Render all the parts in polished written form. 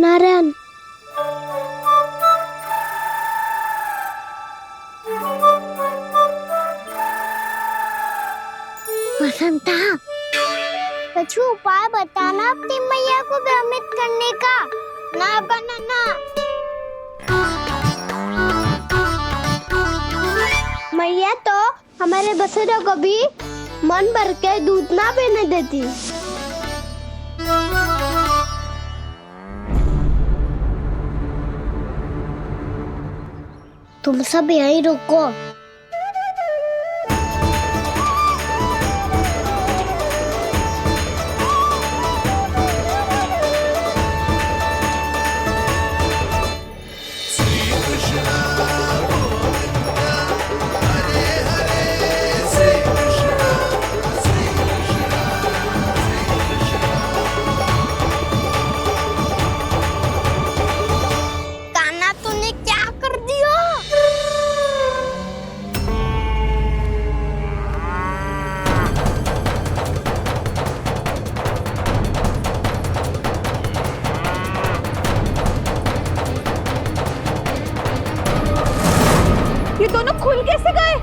नारायण बसंता, कुछ उपाय बताना अपनी मैया को भ्रमित करने का। ना बनाना। मैया तो हमारे बसुरों को भी मन भर के दूध ना पीने देती। तुम सब यहीं रुको। ये दोनों खुल कैसे गए?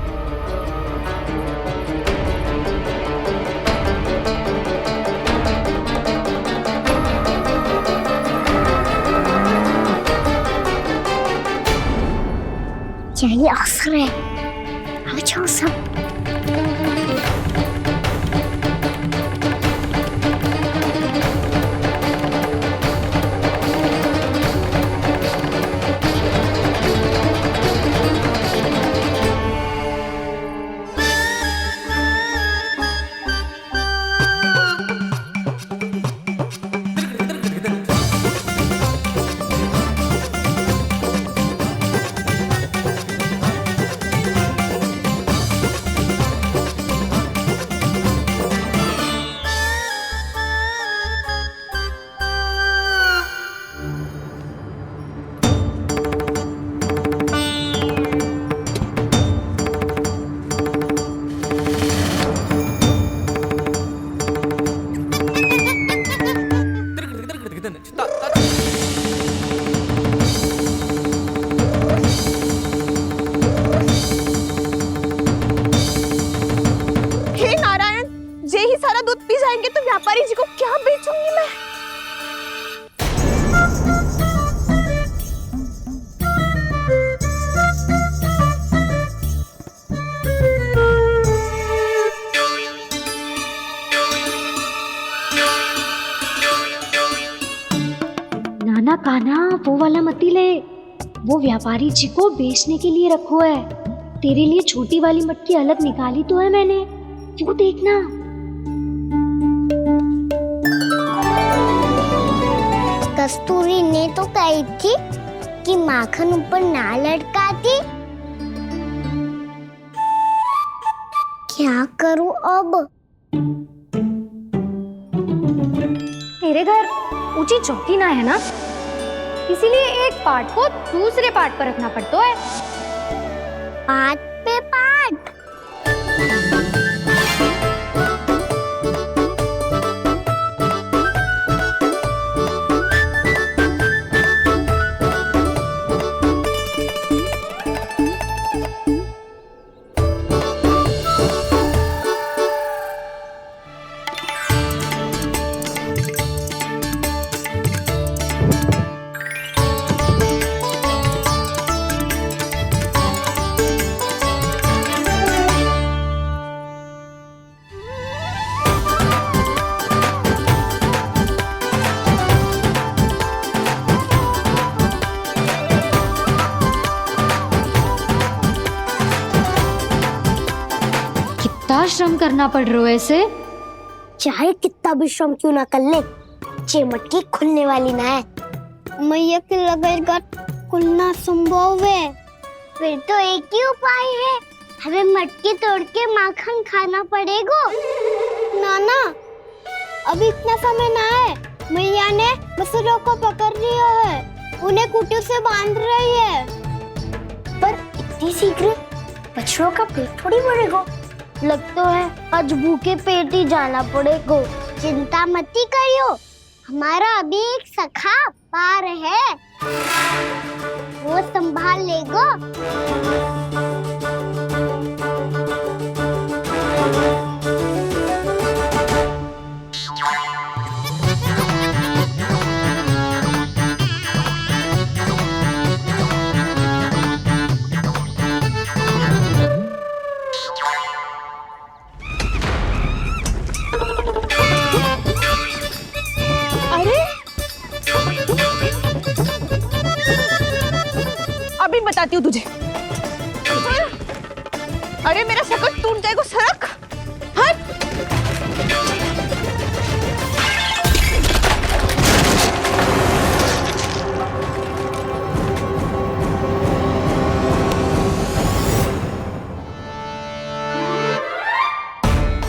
यही अवसर है। अब जाओ सब। दूध पी जाएंगे तो व्यापारी जी को क्या बेचूंगी मैं? नाना कान्हा, वो वाला मती ले। वो व्यापारी जी को बेचने के लिए रखो है। तेरे लिए छोटी वाली मटकी अलग निकाली तो है मैंने, वो देखना। कस्तूरी ने तो कही थी कि माखन ऊपर ना लटकाती। क्या करूं अब? मेरे घर ऊंची चौकी ना है ना, इसीलिए एक पार्ट को दूसरे पार्ट पर रखना पड़ता है। पार्ट पे पार्ट। कितना श्रम करना पड़ रहा है ऐसे? चाहे कितना भी श्रम क्यों ना कर ले, ये मटकी खुलने वाली ना है। मैया के लगेगा खुलना संभव है। फिर तो एक ही उपाय है, हमें मटकी तोड़ के माखन खाना पड़ेगा। नाना, अभी इतना समय ना है। मैया ने बसुरों को पकड़ लिया है, उन्हें कुटियों से बांध रही है। पर इतनी शीघ्र बछड़ों का पेट थोड़ी भरेगा। लगता है आज भूखे पेट ही जाना पड़ेगा। चिंता मत करियो, हमारा अभी एक सखा व्यापार है, वो संभाल लेगा। अभी बताती हूँ तुझे। अरे मेरा शकट टूट जाएगा, सरक हट।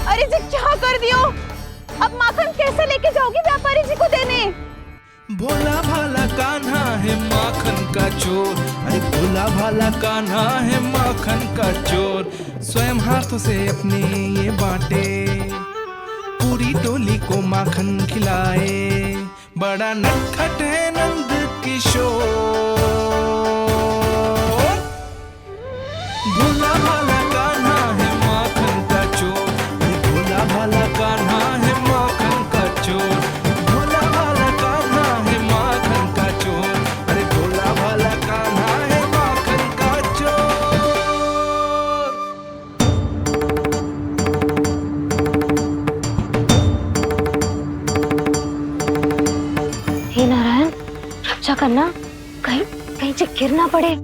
अरे जी क्या कर दियो? अब माखन कैसे लेके जाओगी व्यापारी जी को देने? भोला भाला कान्हा है माखन का चोर, अरे भोला भाला कान्हा है माखन का चोर। स्वयं हाथों से अपने ये बांटे, पूरी टोली को माखन खिलाए। बड़ा नटखट है नंद किशोर। भोला भाला कान्हा है माखन का चोर, भोला भाला कान्हा है माखन का चोर। हे नारायण, रक्षा करना, कहीं कहीं से गिर ना पड़े।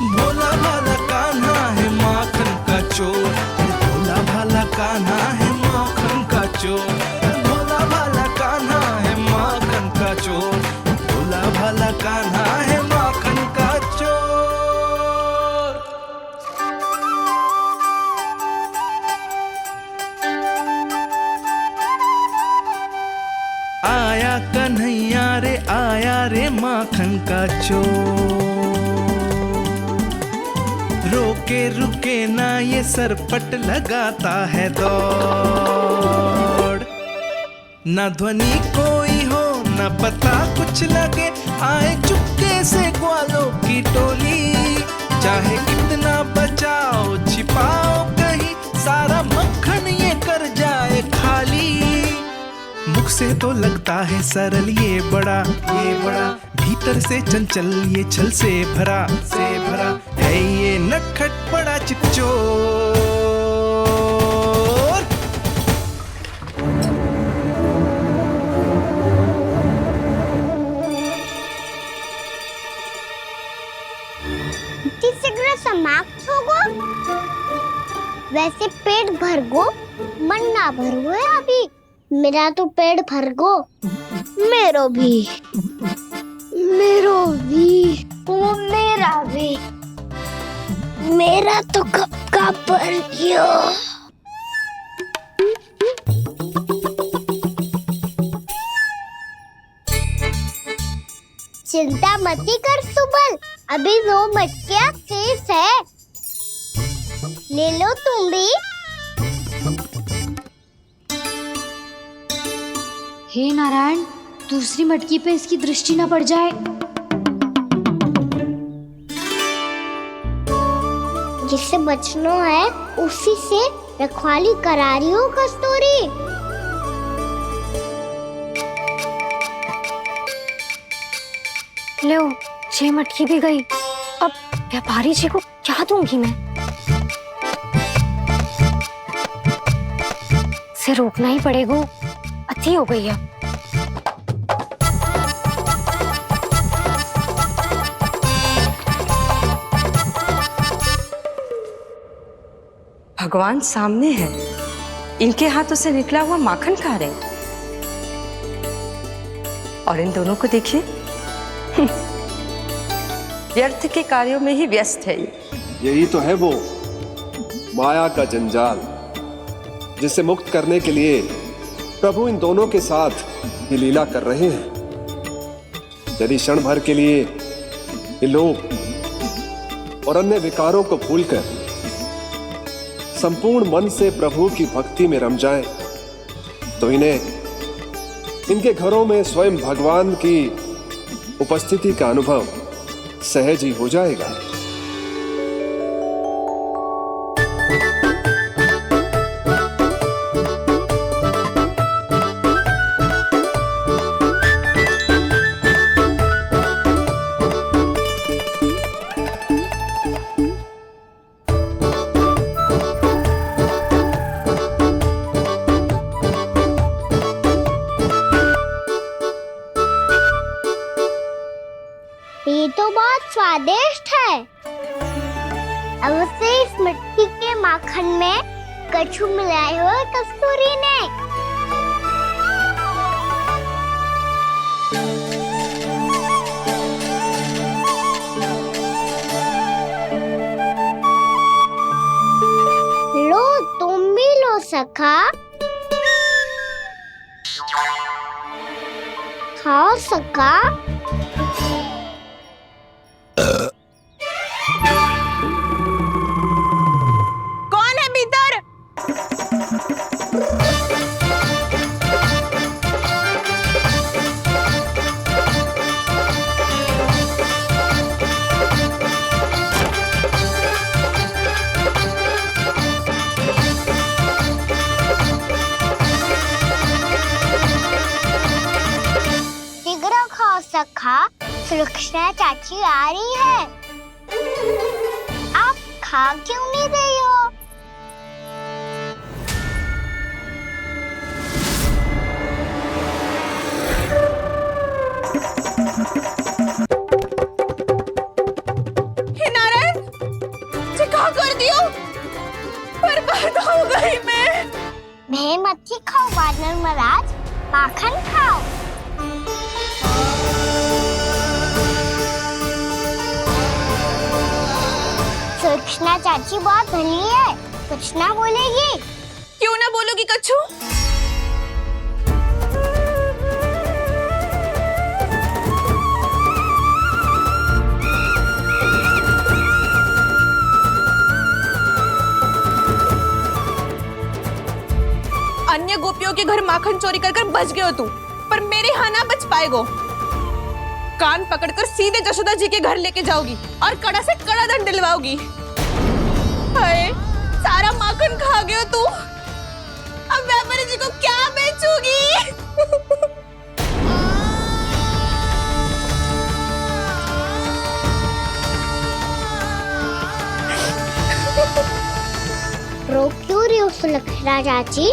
भोला भाला कान्हा है माखन का चोर, भोला भाला कान्हा है माखन का चोर, भोला भाला कान्हा है माखन का चोर। आया कन्हैया रे, आया रे माखन का चोर। रोके रुके ना ये सरपट लगाता है दौड़। न ध्वनि कोई हो न पता कुछ लगे, आए चुपके से ग्वालों की टोली। चाहे कितना बचाओ छिपाओ कहीं, सारा मक्खन ये कर जाए खाली। मुख से तो लगता है सरल ये बड़ा, भीतर से चंचल ये छल से भरा है ये नटखट बड़ा चिच्चोर। समाप्त होगो, वैसे पेट भर गो, मन ना भर है अभी। मेरा तो पेट भर गो, मेरो भी, मेरो भी, मेरा तो कब का भर गयो। चिंता मती कर सुबल, अभी 2 मटकियाँ शेष है, ले लो तुम भी। हे नारायण, दूसरी मटकी पे इसकी दृष्टि न पड़ जाए। जिससे बचना है उसी से रखवाली करा रही हो कस्तूरी। लो, 6 मटकी भी गई। अब व्यापारी जी को क्या दूंगी मैं? इसे रोकना ही पड़ेगा, अति हो गई है। भगवान सामने है, इनके हाथों से निकला हुआ माखन खा रहे, और इन दोनों को देखिए व्यर्थ के कार्यों में ही व्यस्त है। यही तो है वो माया का जंजाल, जिसे मुक्त करने के लिए प्रभु इन दोनों के साथ ये लीला कर रहे हैं। यदि क्षण भर के लिए ये लोग और अन्य विकारों को भूलकर संपूर्ण मन से प्रभु की भक्ति में रम जाएं, तो इनके घरों में स्वयं भगवान की उपस्थिति का अनुभव सहज ही हो जाएगा। ये तो बहुत स्वादिष्ट है। अब से इस मिट्टी के माखन में कछु मिलाए हो कस्तूरी ने। लो तुम भी लो सखा, खाओ सखा। कौन है भीतर? शीघ्र खाओ सखा, सुलक्षणा चाची आ रही है। आप खा क्यों नहीं रही हो? हे नारायण, क्या कर दियो? बर्बाद हो गई मैं। भय मत ही खाओ वानर महाराज, माखन खाओ। सुलक्षणा चाची बहुत भली है, कुछ ना बोलेगी। क्यों ना बोलोगी कच्छू? अन्य गोपियों के घर माखन चोरी कर बच गए हो तू, पर मेरे यहाँ ना बच पाएगो। कान पकड़कर सीधे जशोदा जी के घर लेके जाओगी और कड़ा से कड़ा दंड दिलवाओगी। हाय, सारा माखन खा गए हो तू। अब व्यापारी जी को क्या बेचूगी? रो क्यों रही हो सुलक्षणा चाची?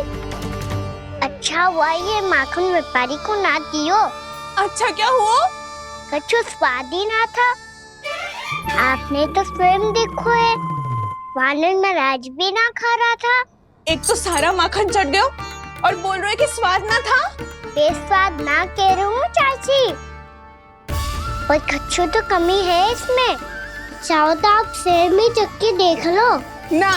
अच्छा हुआ ये माखन व्यापारी को ना दियो। अच्छा क्या हुआ? कछु स्वाद ही ना था। आपने तो स्वयं देखो है, वानर महाराज भी ना खा रहा था। एक तो सारा माखन चढ़ गयो और बोल रहे कि स्वाद ना था। बेस्वाद ना कह रही हूँ चाची, पर कछु तो कमी है इसमें। चाहो तो आप शहर में चख के देख लो। ना,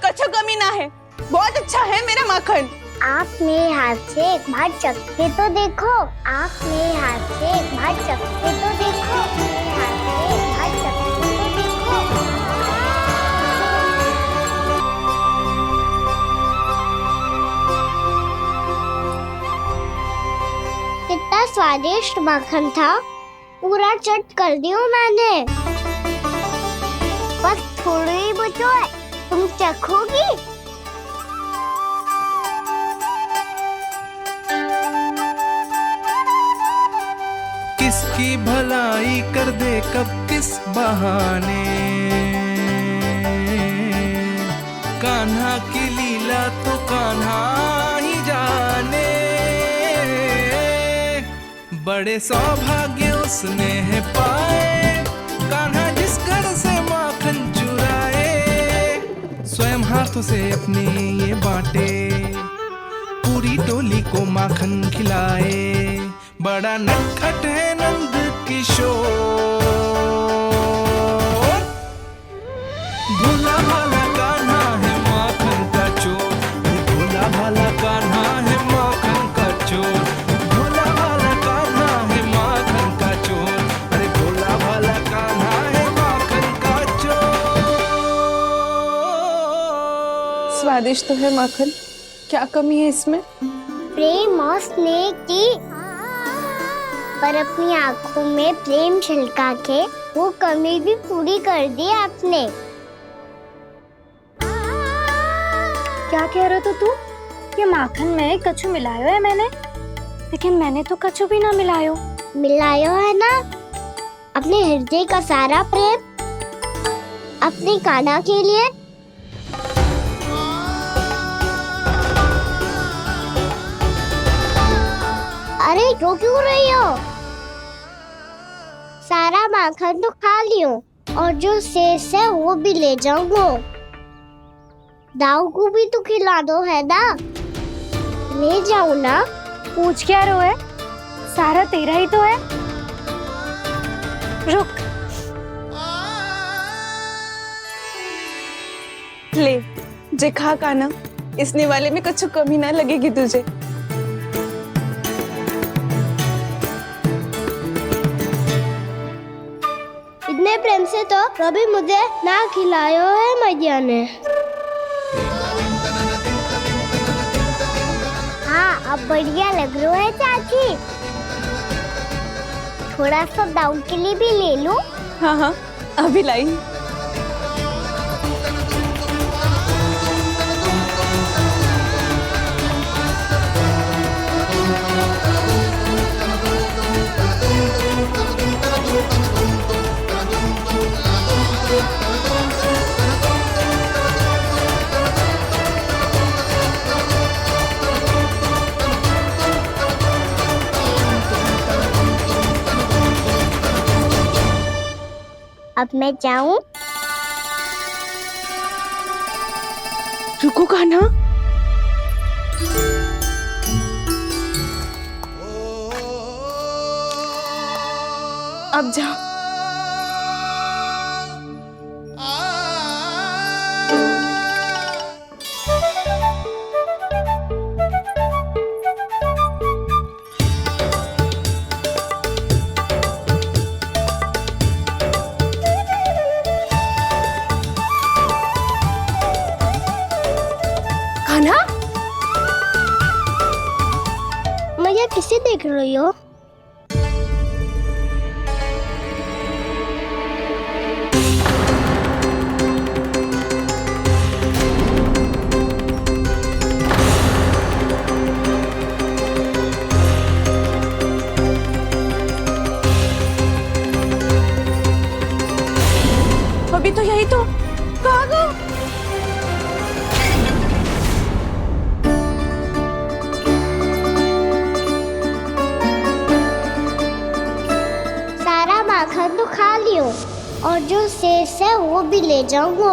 कछु कमी ना है, बहुत अच्छा है मेरा माखन। आप मेरे हाथ से एक बार चख के तो देखो। आप मेरे हाथ से एक बार चख के तो देखो। मेरे हाथ से एक बार चख के तो देखो। कितना स्वादिष्ट माखन था, पूरा चट कर दिया मैंने। बस थोड़ी ही बचो है, तुम चखोगी? किसकी भलाई कर दे कब किस बहाने, कान्हा की लीला तो कान्हा ही जाने। बड़े सौभाग्य उसने है पाए, कान्हा जिस घर से माखन चुराए। स्वयं हाथों से अपने ये बांटे, पूरी टोली को माखन खिलाए। बड़ा नटखट है नंद किशोर, भोला भाला कान्हा है स्वादिष्ट तो है माखन, क्या कमी है इसमें? प्रेम और स्नेह की, पर अपनी आंखों में प्रेम छलका के वो कमी भी पूरी कर दी आपने। क्या कह रहे हो तू? ये माखन में कछु मिलायो है मैंने, लेकिन मैंने तो कछु भी ना मिलायो। मिलायो है ना अपने हृदय का सारा प्रेम अपनी कान्हा के लिए। अरे रो क्यों रही हो? सारा माखन तो खा लियो और जो शेष है वो भी ले जाऊंगा। दाऊ को भी तो खिला दो है ना, ले जाओ ना। पूछ क्या रो है, सारा तेरा ही तो है। रुक, ले जे खा काना, इसने वाले में कुछ कमी ना लगेगी तुझे। इतने प्रेम से तो कभी मुझे ना खिलायो है मैया ने। हाँ अब बढ़िया लग रहा है चाची। थोड़ा सा दाऊ के लिए भी ले लूं? हाँ हाँ अभी लाई। अब मैं जाऊं? रुको कान्हा, अब जाओ। कान्हा, मैया किसे देख रही हो? अभी तो यही तो। कहाँ गो? सारा माखन तो खा लियो और जो शेष है वो भी ले जाऊंगा।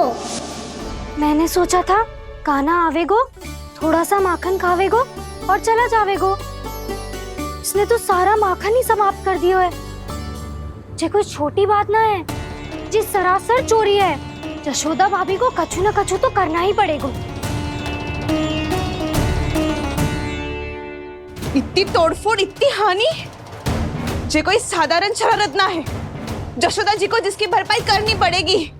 मैंने सोचा था कान्हा आवेगो, थोड़ा सा माखन खावेगो और चला जावेगो। इसने तो सारा माखन ही समाप्त कर दियो है। जे कोई छोटी बात ना है, जी सरासर चोरी है। यशोदा भाभी को कछु न कछु तो करना ही पड़ेगा। इतनी तोड़फोड़, इतनी हानि, जे कोई साधारण शरारत ना है। यशोदा जी को जिसकी भरपाई करनी पड़ेगी।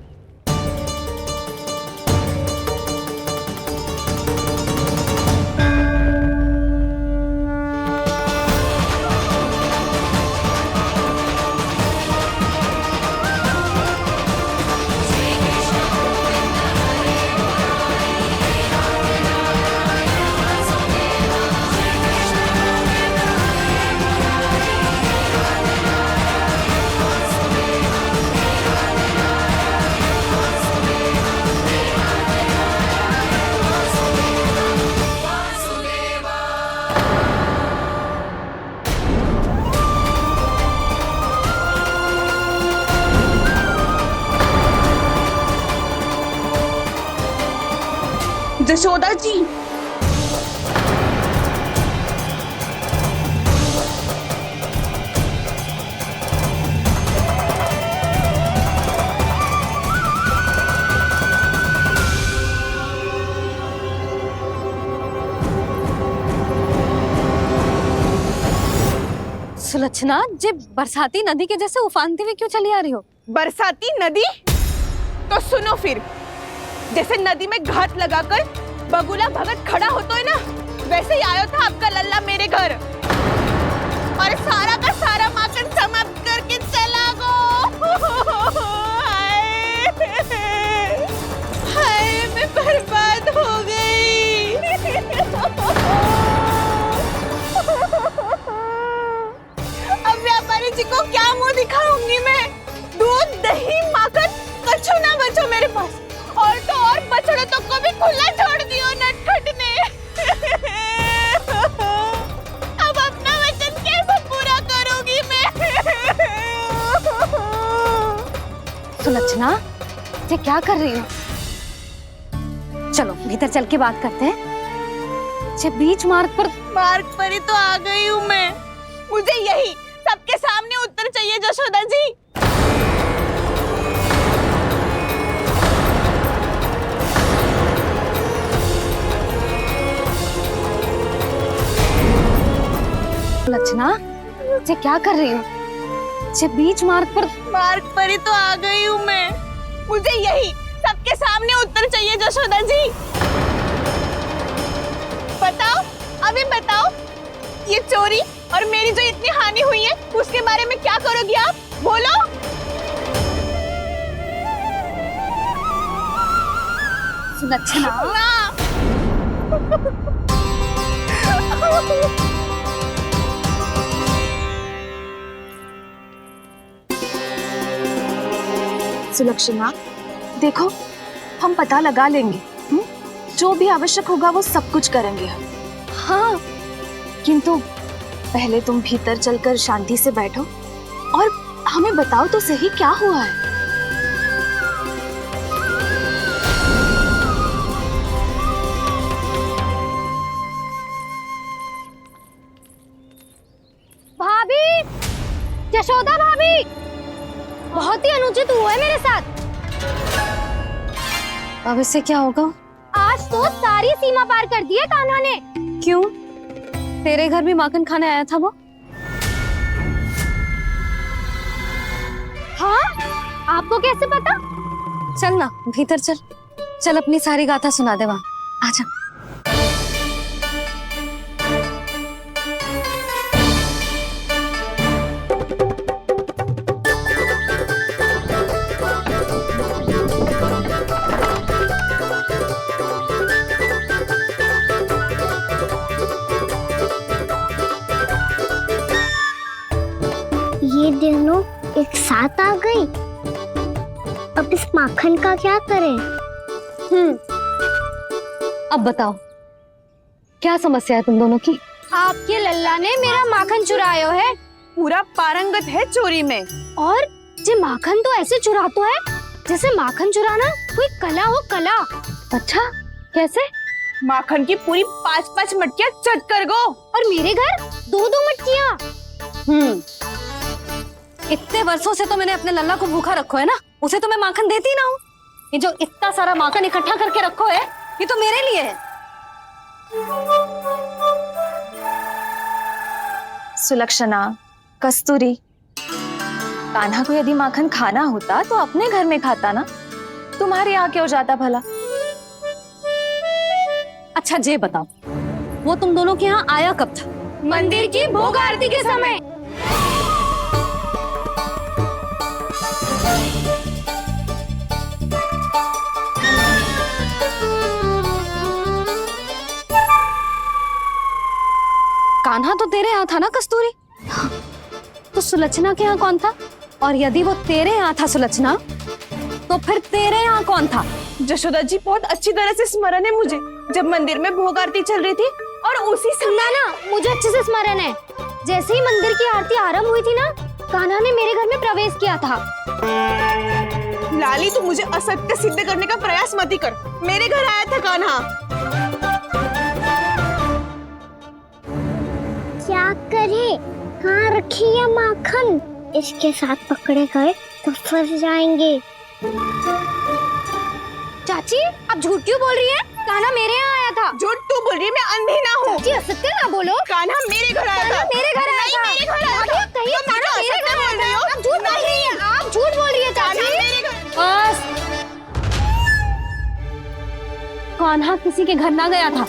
यशोदा जी, सुलक्षणा, जे बरसाती नदी के जैसे उफानते हुए क्यों चली आ रही हो? बरसाती नदी? तो सुनो फिर, जैसे नदी में घात लगाकर बगुला भगत खड़ा होता है ना, वैसे ही आया था आपका लल्ला मेरे घर और सारा का सारा माखन समाप्त करके चला गो। हाय मैं बर्बाद हो गई। अब व्यापारी जी को क्या मुंह दिखाऊंगी मैं? दूध दही माखन कछु ना बचो मेरे पास, और तो और बछड़े तो को भी खुला छोड़ दियो नटखट ने। अब अपना वचन कैसे पूरा करूंगी मैं? सुलक्षणा, ये क्या कर रही हो? चलो भीतर चल के बात करते हैं। ये बीच मार्ग पर ही तो आ गई हूँ मैं। मुझे यही सबके सामने उत्तर चाहिए जशोदा जी। सुलक्षणा, ये क्या कर रही हो? ये बीच मार्ग पर ही तो आ गई हूँ मैं। मुझे यही सबके सामने उत्तर चाहिए जशोदा जी। बताओ, अभी बताओ, ये चोरी और मेरी जो इतनी हानि हुई है उसके बारे में क्या करोगी आप? बोलो। सुलक्षणा, सुलक्षणा, देखो हम पता लगा लेंगे, जो भी आवश्यक होगा वो सब कुछ करेंगे हम। हाँ, किंतु पहले तुम भीतर चलकर शांति से बैठो और हमें बताओ तो सही क्या हुआ है। भाभी, यशोदा भाभी, बहुत ही अनुचित हुआ है मेरे साथ। अब इससे क्या होगा? आज तो सारी सीमा पार कर दी है कान्हा ने। क्यों? तेरे घर भी माखन खाने आया था वो? हाँ? आपको कैसे पता? चल ना भीतर चल, चल अपनी सारी गाथा सुना दे वहां। आजा। ये दोनों एक साथ आ गई। अब इस माखन का क्या करें? अब बताओ, क्या समस्या है तुम दोनों की? आपके लल्ला ने मेरा माखन चुरायो है। पूरा पारंगत है चोरी में। और ये माखन तो ऐसे चुरातो है जैसे माखन चुराना कोई कला हो, कला। अच्छा, कैसे? माखन की पूरी 5-5 मटकियां चट कर गो। और मेरे घर 2-2 मटकियां। इतने वर्षों से तो मैंने अपने लल्ला को भूखा रखो है ना, उसे तो मैं माखन देती ना हूँ। ये जो इतना सारा माखन इकट्ठा करके रखो है, ये तो मेरे लिए है। सुलक्षणा, कस्तूरी, कान्हा को यदि माखन खाना होता तो अपने घर में खाता ना, तुम्हारे यहाँ क्यों जाता भला? अच्छा ये बताओ, वो तुम दोनों के यहाँ आया कब था? मंदिर की भोग आरती के समय। कान्हा तो तेरे यहाँ था ना कस्तूरी? तो सुलक्षणा के यहाँ कौन था? और यदि वो तेरे यहाँ था सुलक्षणा, तो फिर तेरे यहाँ कौन था? जशोदा जी, बहुत अच्छी तरह से स्मरण है मुझे, जब मंदिर में भोग आरती चल रही थी और उसी समय ना मुझे अच्छे से स्मरण है। जैसे ही मंदिर की आरती आरंभ हुई थी ना, कान्हा ने मेरे घर में प्रवेश किया था। लाली, तू मुझे असत्य सिद्ध करने का प्रयास मत ही कर। मेरे घर आया था कान्हा। क्या करे? कहाँ रखी है माखन? इसके साथ पकड़े गए तो फंस जाएंगे। चाची, आप झूठ क्यों बोल रही हैं? कान्हा मेरे यहाँ आया था। झूठ तू बोल रही है? मैं अंधी ना हूँ। चाची, असत्य ना बोलो। कान्हा मेरे घर आया था। मेरे घर आया था। मेरे घर आया था। कहिए कान्हा मेरे घर आया था। आप झूठ बोल रही हैं। आप झूठ बोल रही हैं चाची। बस। कान्हा किसी के घर ना गया था,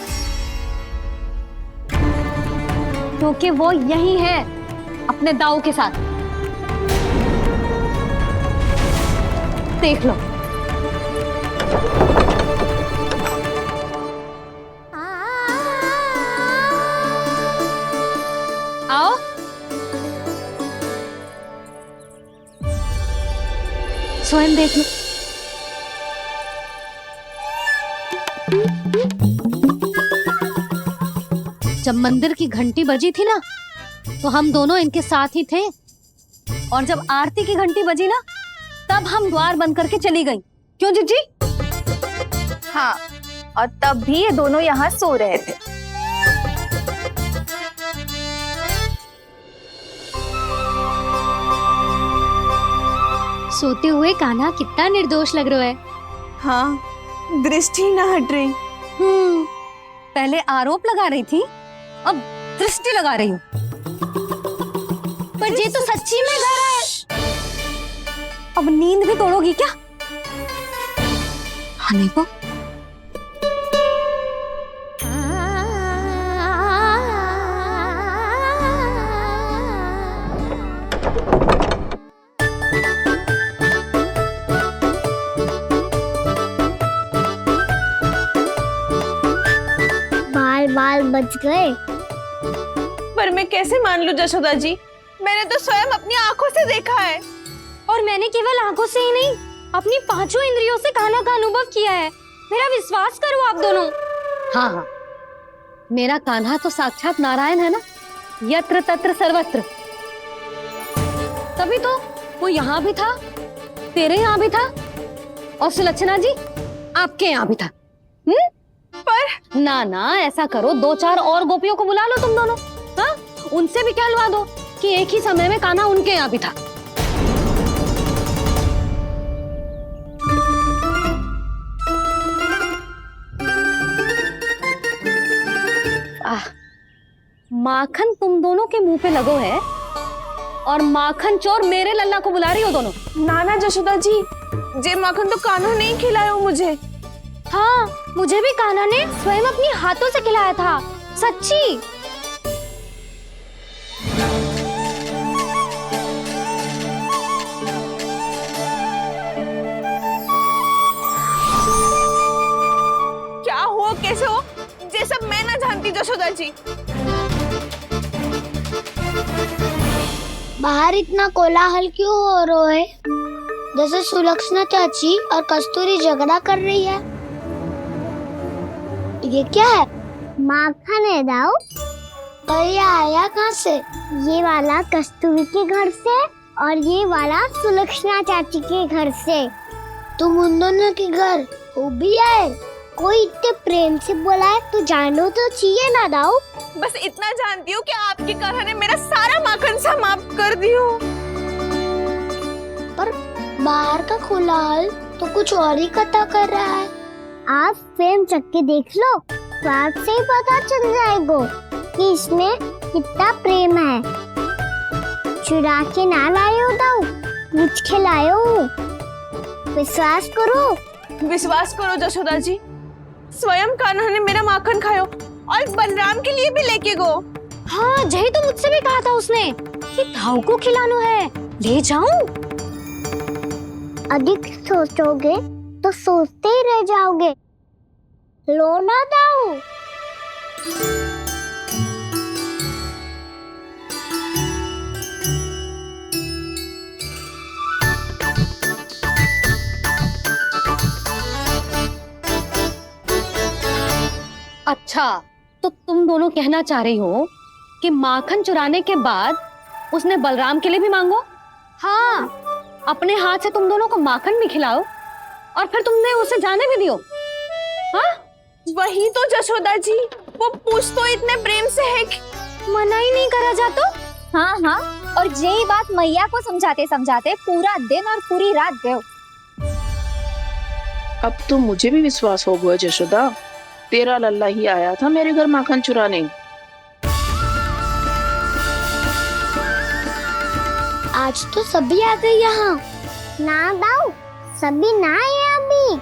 क्योंकि वो यही है अपने दाऊ के साथ। देख लो। आओ। स्वयं देख लो। जब मंदिर की घंटी बजी थी ना, तो हम दोनों इनके साथ ही थे, और जब आरती की घंटी बजी ना, तब हम द्वार बंद करके चली गई। क्यों जीजी? हाँ, और तब भी ये दोनों यहाँ सो रहे थे। सोते हुए कान्हा कितना निर्दोष लग रहा है। हाँ, दृष्टि ना हट रही। पहले आरोप लगा रही थी, अब दृष्टि लगा रही हूँ। पर ये तो सच्ची में घर है। अब नींद भी तोड़ोगी क्या? हाँ नहीं को? बाल बच गए। पर मैं कैसे मान लूं जशोदा जी? मैंने तो स्वयं अपनी आंखों से देखा है। और मैंने केवल आंखों से ही नहीं, अपनी पांचों इंद्रियों से कान्हा का अनुभव किया है। मेरा विश्वास करो आप दोनों। हाँ हाँ, मेरा कान्हा तो साक्षात नारायण है ना, यत्र तत्र सर्वत्र। तभी तो वो यहाँ भी था, तेरे यहाँ भी था, और सुलक्षणा जी आपके यहाँ भी था। पर ना ना, ऐसा करो, 2-4 और गोपियों को बुला लो तुम दोनों। हाँ, उनसे भी कहलवा दो कि एक ही समय में कान्हा उनके यहाँ भी था। माखन तुम दोनों के मुंह पे लगो है, और माखन चोर मेरे लल्ला को बुला रही हो दोनों। नाना जशोदा जी, जे माखन तो कान्हा नहीं खिलाया मुझे। हाँ, मुझे भी कान्हा ने स्वयं अपनी हाथों से खिलाया था, सच्ची। क्या हो, कैसे हो, ये सब मैं ना जानती जशोदा जी। बाहर इतना कोलाहल क्यों हो रहा है? जैसे सुलक्षणा चाची और कस्तूरी झगड़ा कर रही है। ये क्या है? माखन है दाऊ। और ये आया कहाँ से? ये वाला कस्तूरी के घर से, और ये वाला सुलक्षणा चाची के घर से। तुम उन दोनों के घर वो भी आए? कोई इतने प्रेम से बोला है तो जानो तो चाहिए ना दाऊ। बस इतना जानती हूँ कि आपकी कान्हा ने मेरा सारा माखन समाप्त कर दिया। पर बाहर का कोलाहल तो कुछ और ही कथा कर रहा है। आप स्वयं चख के देख लो, तो आपसे ही पता चल जाएगा कि इसमें कितना प्रेम है। चुरा के ना लाए हो दाऊ, कुछ खिलाए हो। विश्वास करो जशोदा जी, स्वयं कान्हा ने मेरा माखन खायो और बलराम के लिए भी लेके गो। हाँ, जही तो मुझसे भी कहा था उसने कि दाऊ को खिलाना है, ले जाऊं। अधिक सोचोगे तो सोचते ही रह जाओगे। लो ना दाऊ। अच्छा, तो तुम दोनों कहना चाह रही हो कि माखन चुराने के बाद उसने बलराम के लिए भी मांगो? हाँ, अपने हाथ से तुम दोनों को माखन भी खिलाओ, और फिर तुमने उसे जाने भी दियो। हाँ, वही तो जशोदा जी, वो पूछ तो इतने प्रेम से है कि मना ही नहीं करा जातो। हाँ हाँ, और यही बात मैया को समझाते समझाते पूरा दिन और पूरी रात गयो। अब तो मुझे भी विश्वास हो गया जशोदा, तेरा लल्ला ही आया था मेरे घर माखन चुराने। आज तो सभी आ गए यहाँ। ना दाऊ, सभी ना आए अभी।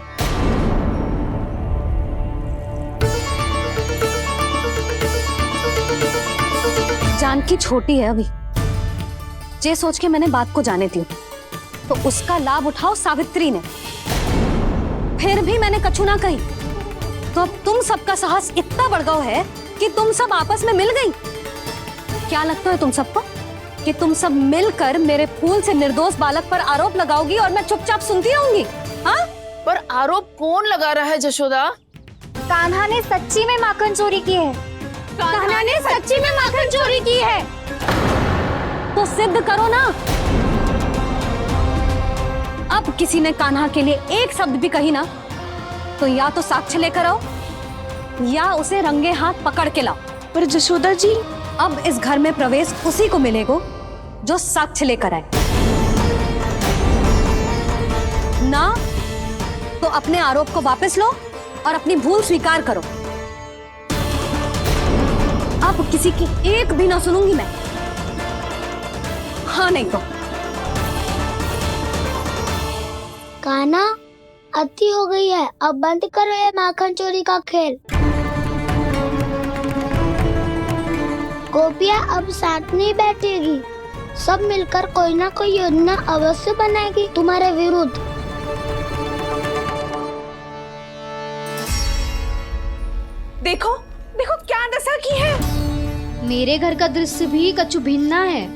जानकी छोटी है अभी, ये सोच के मैंने बात को जाने दी, तो उसका लाभ उठाओ सावित्री ने। फिर भी मैंने कछु ना कही, तो अब तुम सबका साहस इतना बढ़ गया है कि तुम सब आपस में मिल गई। क्या लगता है तुम सबको कि तुम सब मिलकर मेरे फूल से निर्दोष बालक पर आरोप लगाओगी और मैं चुपचाप सुनती रहूंगी? हाँ? पर आरोप कौन लगा रहा है जशोदा? कान्हा ने सच्ची में माखन चोरी की है। कान्हा ने सच्ची में माखन चोरी की है। तो सिद्ध करो ना। अब किसी ने कान्हा के लिए एक शब्द भी कही ना, तो या तो साक्ष्य लेकर आओ या उसे रंगे हाथ पकड़ के लाओ। पर जशोदा जी, अब इस घर में प्रवेश उसी को मिलेगा जो साक्ष्य लेकर आए। ना तो अपने आरोप को वापस लो और अपनी भूल स्वीकार करो। अब किसी की एक भी ना सुनूंगी मैं। हाँ नहीं तो कान्हा, अति हो गई है, अब बंद करो ये माखन चोरी का खेल। गोपियाँ अब साथ नहीं बैठेगी, सब मिलकर कोई ना कोई योजना अवश्य बनाएगी तुम्हारे विरुद्ध। देखो देखो क्या दशा की है। मेरे घर का दृश्य भी कछु भिन्न है।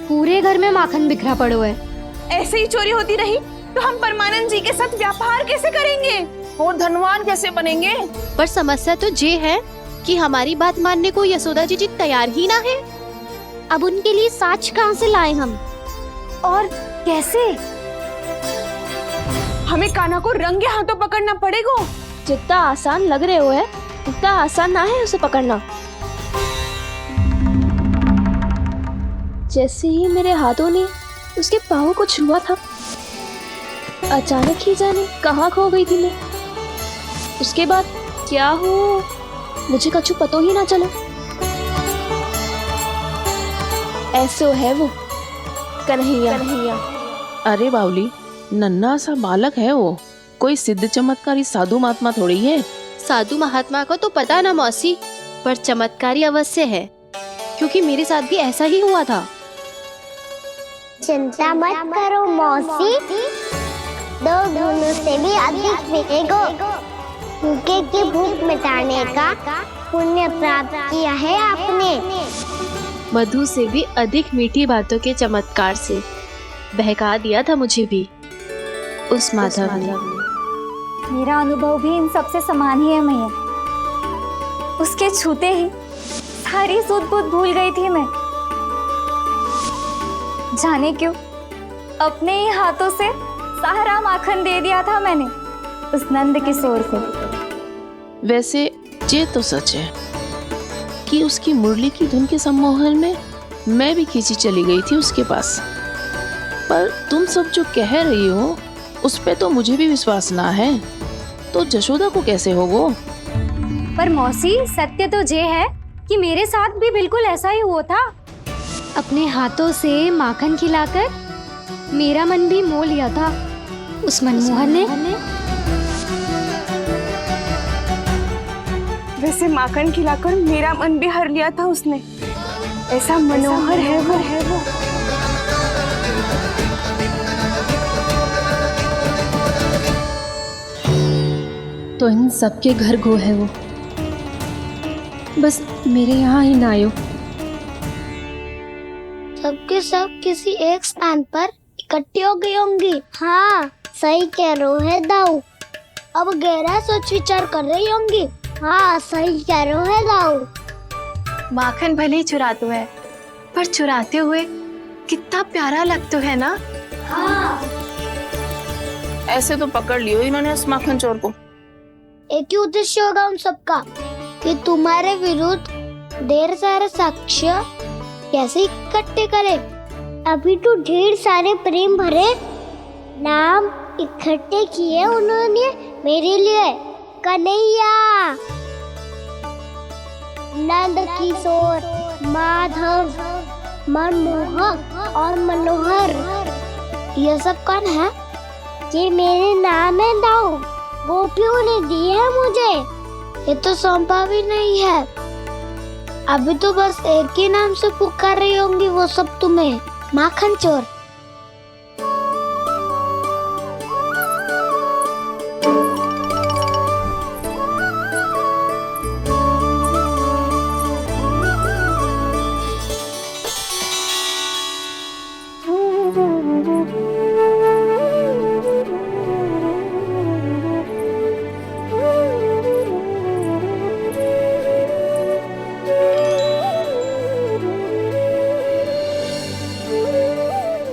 पूरे घर में माखन बिखरा पड़ो है। ऐसे ही चोरी होती रही तो हम परमानंद जी के साथ व्यापार कैसे करेंगे और धनवान कैसे बनेंगे? पर समस्या तो ये है कि हमारी बात मानने को यशोदा जी तैयार ही ना है। अब उनके लिए साक्ष्य कहाँ से लाए हम? और कैसे? हमें कान्हा को रंगे हाथों पकड़ना पड़ेगा। जितना आसान लग रहे हो है, उतना आसान ना है उसे पकड़ना। जैसे ही मेरे हाथों ने उसके पाँव को छुआ था, अचानक ही जाने कहाँ खो गई थी मैं। उसके बाद क्या हो मुझे कछु पता ही ना चला। ऐसो है वो कन्हैया। अरे बावली, नन्हा सा बालक है वो, कोई सिद्ध चमत्कारी साधु महात्मा थोड़ी है। साधु महात्मा को तो पता ना मौसी, पर चमत्कारी अवश्य है, क्योंकि मेरे साथ भी ऐसा ही हुआ था। चिंता मत करो मौसी, 2 गुणों से भी अधिक मिलेगा। भूखे की भूख मिटाने का पुण्य प्राप्त किया है आपने। मधु से भी अधिक मीठी बातों के चमत्कार से बहका दिया था मुझे भी उस माधव ने। मेरा अनुभव भी इन सबसे समान ही है मैया। उसके छूते ही सारी सुध बुध भूल गई थी मैं। जाने क्यों अपने ही हाथों से सारा माखन दे दिया था मैंने उस नंद किशोर को। वैसे ये तो सच है कि उसकी मुरली की धुन के सम्मोहन में मैं भी खींची चली गई थी उसके पास। पर तुम सब जो कह रही हो उस पे तो मुझे भी विश्वास ना है, तो जशोदा को कैसे होगा? पर मौसी, सत्य तो ये है कि मेरे साथ भी बिल्कुल ऐसा ही हुआ था। अपने हाथों से माखन खिलाकर मेरा मन भी मोह लिया था उस मनमोहन ने। वैसे माखन खिलाकर मेरा मन भी हर लिया था उसने। ऐसा मनोहर है वो। तो इन सबके घर गो है वो, बस मेरे यहाँ ही ना आयो। सबके सब किसी एक स्थान पर इकट्ठी हो गई होंगी। हाँ, सही कह रहे है दाऊ। अब गहरा सोच विचार कर रही होंगी। हाँ, सही कह रहे है दाऊ। माखन भले ही चुराते है, पर चुराते हुए कितना प्यारा लगता है ना। हाँ, ऐसे तो पकड़ लियो इन्होंने उस माखन चोर को। एक ही उद्देश्य होगा उन सबका कि तुम्हारे विरुद्ध ढेर सारे साक्ष्य कैसे इकट्ठे करे। अभी तो ढेर सारे प्रेम भरे नाम इकट्ठे किए उन्होंने मेरे लिए। कन्हैया, नंद किशोर, माधव, मनमोहक और मनोहर, ये सब कौन है? ये मेरे नाम है दाऊ। गोपियों ने दिए है मुझे, ये तो संभव ही नहीं है। अभी तो बस एक ही नाम से पुकार रही होंगी वो सब तुम्हें, माखन चोर।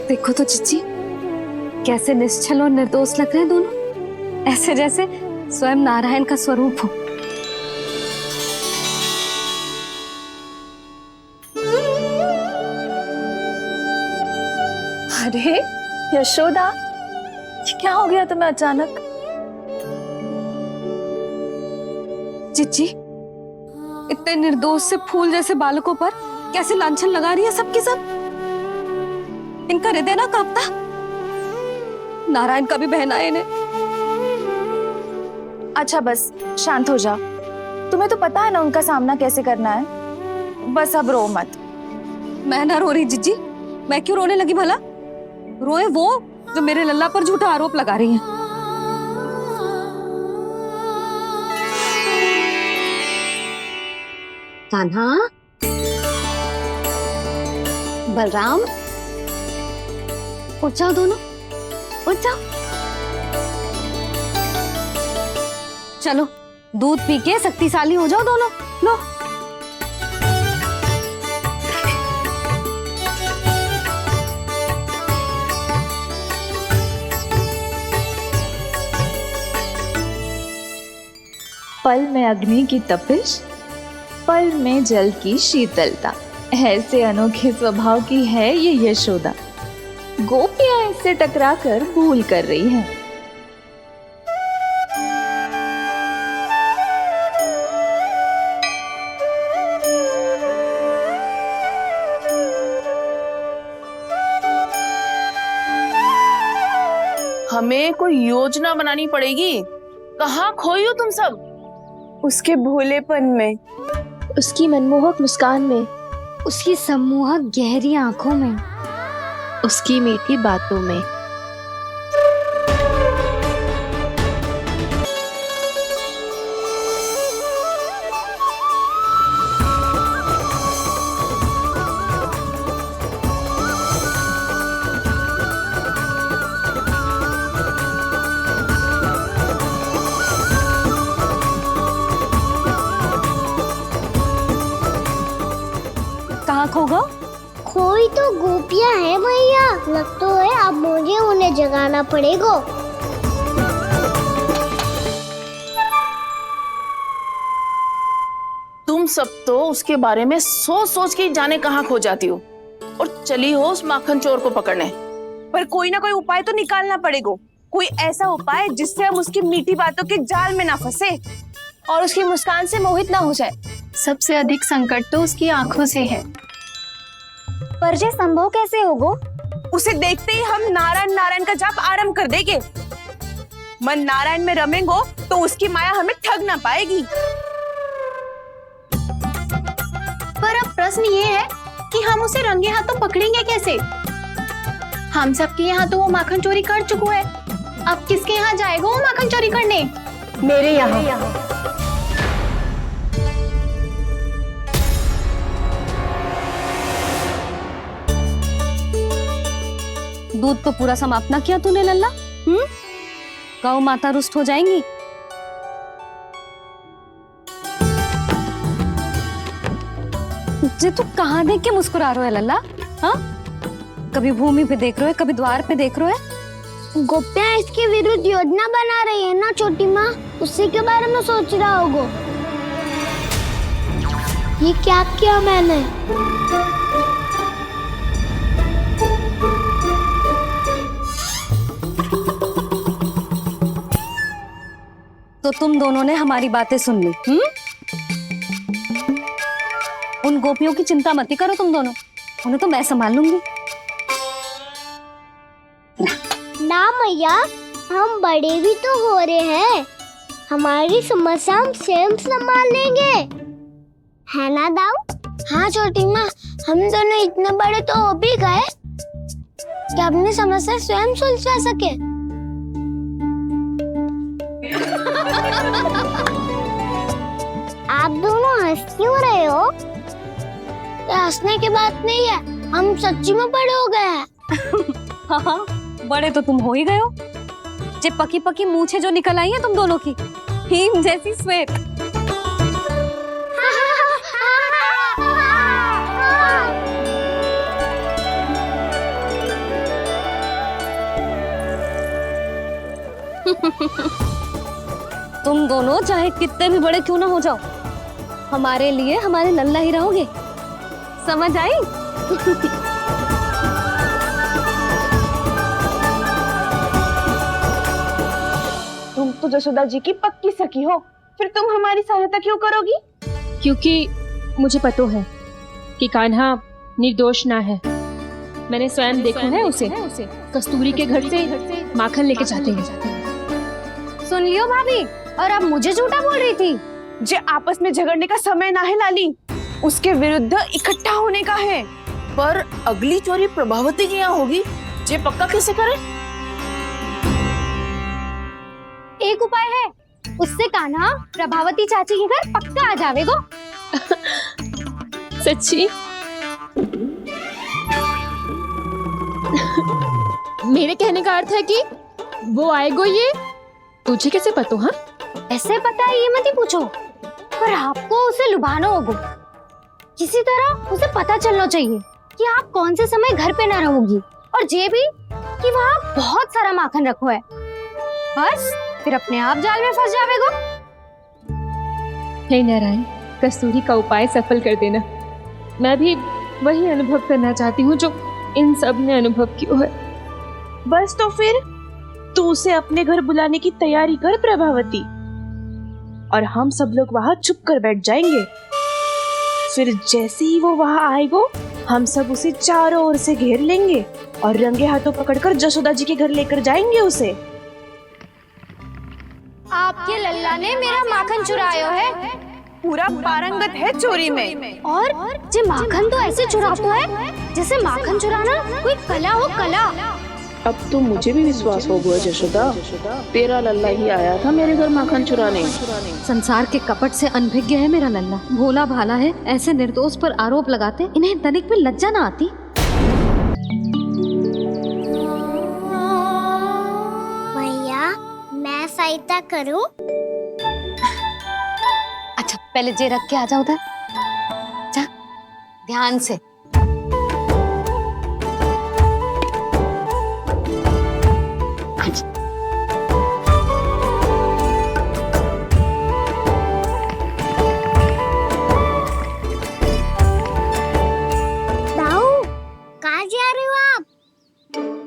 देखो तो चिच्ची, कैसे निश्चल और निर्दोष लग रहे हैं दोनों, ऐसे जैसे स्वयं नारायण का स्वरूप हो। अरे यशोदा, ये क्या हो गया तुम्हें अचानक? चिच्ची, इतने निर्दोष से फूल जैसे बालकों पर कैसे लांछन लगा रही है सबके सब। इनका हृदय ना कांपता? नारायण का भी बहना है इन्हें। अच्छा बस शांत हो जाओ, तुम्हें तो पता है ना उनका सामना कैसे करना है। बस अब रो मत। मैं ना रो रही जिज्जी, मैं क्यों रोने लगी भला? रोए वो जो मेरे लल्ला पर झूठा आरोप लगा रही हैं। कान्हा, बलराम, उठ जाओ दोनों, उठ जाओ। चलो दूध पी के शक्तिशाली हो जाओ दोनों। लो। पल में अग्नि की तपिश, पल में जल की शीतलता, ऐसे अनोखे स्वभाव की है ये यशोदा। गोपियां इससे टकराकर भूल कर रही हैं। हमें कोई योजना बनानी पड़ेगी। कहाँ खोई हो तुम सब? उसके भोलेपन में, उसकी मनमोहक मुस्कान में, उसकी सम्मोहक गहरी आंखों में, उसकी मीठी बातों में। कहाँ खो गो? कोई तो गोपियां है भैया, लग तो है अब मुझे उन्हें जगाना पड़ेगा। तुम सब तो उसके बारे में सोच सोच के जाने कहाँ खो जाती हो और चली हो उस माखन चोर को पकड़ने। पर कोई ना कोई उपाय तो निकालना पड़ेगा, कोई ऐसा उपाय जिससे हम उसकी मीठी बातों के जाल में ना फंसे और उसकी मुस्कान से मोहित ना हो जाए। सबसे अधिक संकट तो उसकी आंखों से है। पर ये संभव कैसे होगो? उसे देखते ही हम नारायण नारायण का जाप आरंभ कर देंगे। मन नारायण में रमेंगो तो उसकी माया हमें ठग ना पाएगी। पर अब प्रश्न ये है कि हम उसे रंगे हाथों पकड़ेंगे कैसे? हम सबके यहाँ तो वो माखन चोरी कर चुका है, अब किसके यहाँ जाएगा वो माखन चोरी करने? मेरे यहाँ। दूध तो पूरा समाप्त ना किया तूने लल्ला? गौ माता रुष्ट हो जाएंगी। जे तू कहाँ देख के मुस्कुरा रहे है लल्ला? हाँ, कभी भूमि पे देख रहे हो, कभी द्वार पे देख रहे हो। गोपियां इसके विरुद्ध योजना बना रही है ना छोटी माँ, उसी के बारे में सोच रहा होगा। ये क्या किया मैंने? तो तुम दोनों ने हमारी बातें सुन ली। उन गोपियों की चिंता मत करो तुम दोनों, उन्हें तो मैं संभाल लूंगी। ना मैया, हम बड़े भी तो हो रहे हैं, हमारी समस्या हम स्वयं संभाल लेंगे, है ना दाऊ? हाँ छोटी माँ, हम दोनों इतने बड़े तो हो भी गए कि अपनी समस्या स्वयं सुलझा सके। आप दोनों हंस क्यों रहे हो? ये हंसने की बात नहीं है, हम सच्ची में बड़े हो गए हैं। हाँ, बड़े तो तुम हो ही गए हो। जे पकी पकी मूछें जो निकल आई हैं तुम दोनों की, हिम जैसी श्वेत। तुम दोनों चाहे कितने भी बड़े क्यों ना हो जाओ, हमारे लिए हमारे लल्ला ही रहोगे, समझ आई? तुम तो जशोदा जी की पक्की सखी हो, फिर तुम हमारी सहायता क्यों करोगी? क्योंकि मुझे पता है कि कान्हा निर्दोष ना है। मैंने स्वयं देखा है उसे कस्तूरी के घर से माखन लेके जाते हैं। सुन लियो भाभी, और अब मुझे झूठा बोल रही थी। जे आपस में झगड़ने का समय ना है लाली, उसके विरुद्ध इकट्ठा होने का है। पर अगली चोरी प्रभावती की यहाँ होगी, जे पक्का कैसे करे? एक उपाय है, उससे कान्हा प्रभावती चाची के घर पक्का आ जावेगो। सच्ची? मेरे कहने का अर्थ है कि वो आएगो, ये तुझे कैसे पता? हाँ, ऐसे पता है ये मत ही पूछो, पर आपको उसे लुभाना होगा। किसी तरह उसे पता चलना चाहिए कि आप कौन से समय घर पे ना रहोगी, और ये भी कि वहाँ बहुत सारा माखन रखो है। बस फिर अपने आप जाल में फंस जावेगो। हे नारायण, कस्तूरी का उपाय सफल कर देना। मैं भी वही अनुभव करना चाहती हूँ जो इन सब ने अनुभव किया है। बस तो फिर तू उसे अपने घर बुलाने की तैयारी कर प्रभावती, और हम सब लोग वहाँ चुप कर बैठ जाएंगे। फिर जैसे ही वो वहाँ आएगो, हम सब उसे चारों ओर से घेर लेंगे और रंगे हाथों पकड़कर जशोदा जी के घर लेकर जाएंगे उसे। आपके लल्ला ने मेरा माखन चुराया है, पूरा पारंगत है चोरी में। और जे माखन तो ऐसे चुराता है जैसे माखन चुराना कोई कला हो, कला। अब तो मुझे भी विश्वास हो गया जशोदा, तेरा लल्ला ही आया था मेरे घर माखन चुराने। संसार के कपट से अनभिज्ञ है मेरा लल्ला, भोला भाला है। ऐसे निर्दोष पर आरोप लगाते इन्हें तनिक भी लज्जा ना आती। भैया, मैं सहायता करूं? अच्छा, पहले जे रख के आ जाओ उधर, जा ध्यान से।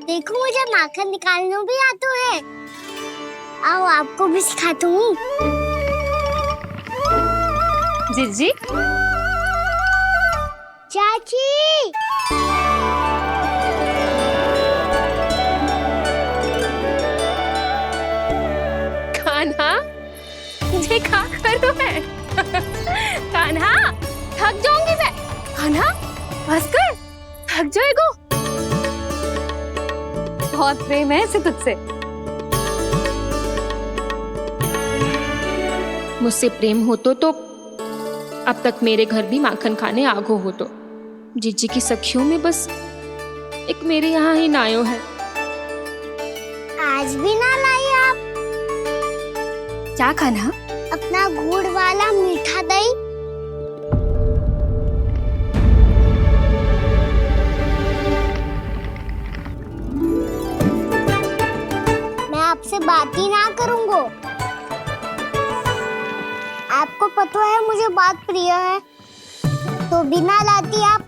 देखो, मुझे माखन निकालना भी आता है। आओ, आपको भी सिखाता हूँ। जीजी, चाची, कान्हा, ये क्या कर रहा है? कान्हा, थक जाऊंगी मैं। कान्हा, बस कर, थक जाएगो। बहुत प्रेम है इसे तुझसे। मुझसे प्रेम हो तो अब तक मेरे घर भी माखन खाने आगो हो तो। जीजी की सखियों में बस एक मेरे यहाँ ही नायो है। आज भी ना लाई आप? क्या खाना? अपना गुड़ वाला मीठा दही। मैं आपसे बात ही ना करूंगा। आपको पता है मुझे बात प्रिय है, तो बिना लाती आप।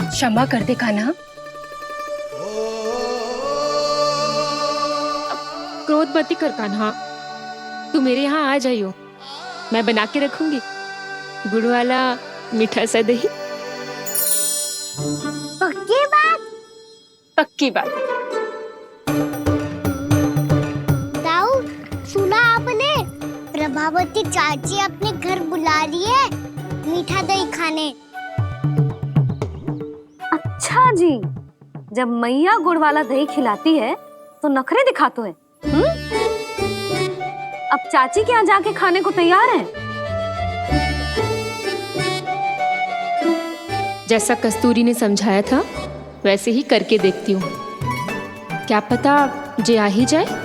क्षमा कर दे कान्हा। क्रोध मत कर कान्हा, तू मेरे यहाँ आ जाइयो, मैं बना के रखूंगी गुड़ वाला मीठा सा दही। पक्की बात? पक्की बात। सुना आपने? प्रभावती चाची अपने घर बुला रही है मीठा दही खाने। अच्छा जी, जब मैया गुड़ वाला दही खिलाती है तो नखरे दिखाते हैं। अब चाची के यहाँ जाके खाने को तैयार है। जैसा कस्तूरी ने समझाया था वैसे ही करके देखती हूँ, क्या पता जे आ ही जाए।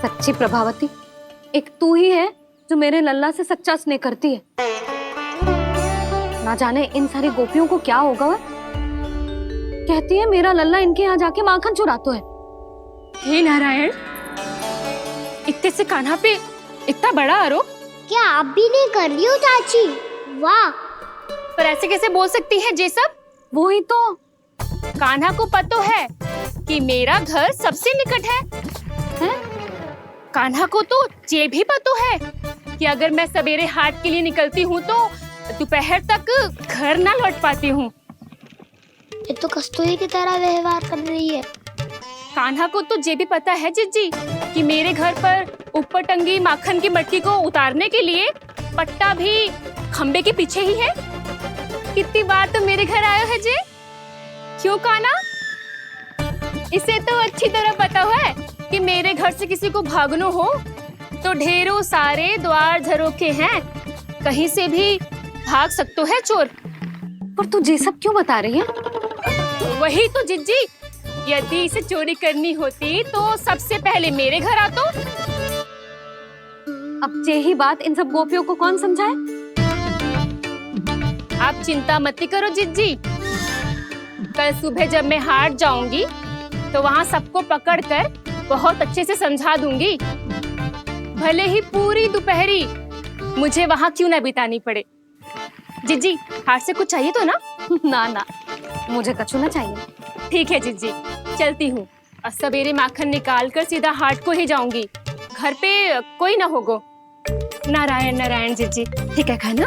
सच्ची प्रभावती, एक तू ही है जो मेरे लल्ला से सच्चा स्नेह करती है। ना जाने इन सारी गोपियों को क्या होगा। वह कहती है मेरा लल्ला इनके यहाँ जाके माखन चुराता है। हे नारायण, इतने से कान्हा पे इतना बड़ा आरोप। क्या आप भी नहीं कर रही हो चाची? वाह, पर ऐसे कैसे बोल सकती है जे सब? वो ही तो, कान्हा को पता है कि मेरा घर सबसे निकट है? कान्हा को तो ये भी पता है कि अगर मैं सवेरे हाट के लिए निकलती हूँ तो दोपहर तक घर ना लौट पाती हूँ। ये तो कस्तूरी की तरह व्यवहार कर रही है। कान्हा को तो ये भी पता है जिज्जी कि मेरे घर पर ऊपर टंगी माखन की मटकी को उतारने के लिए पट्टा भी खंबे के पीछे ही है। कितनी बार तो मेरे घर आयो है जे। क्यों कान्हा? इसे तो अच्छी तरह पता है कि मेरे घर से किसी को भागना हो तो ढेरों सारे द्वार झरोखे हैं, कहीं से भी भाग सकते है चोर। पर तू ये सब क्यों बता रही है? वही तो जिज्जी, यदि इसे चोरी करनी होती तो सबसे पहले मेरे घर आता। अब यही बात इन सब गोपियों को कौन समझाए? आप चिंता मत करो जिज्जी, कल सुबह जब मैं हाट जाऊंगी तो वहाँ सबको पकड़कर बहुत अच्छे से समझा दूंगी। भले ही पूरी दोपहरी मुझे वहाँ क्यों ना बितानी पड़े। जिज्जी, हाट से कुछ चाहिए तो ना? ना ना, मुझे कछु ना चाहिए। ठीक है जिज्जी, चलती हूँ। और सवेरे माखन निकाल कर सीधा हाट को ही जाऊंगी, घर पे कोई ना होगो। नारायण नारायण जिज्जी, ठीक है खाना?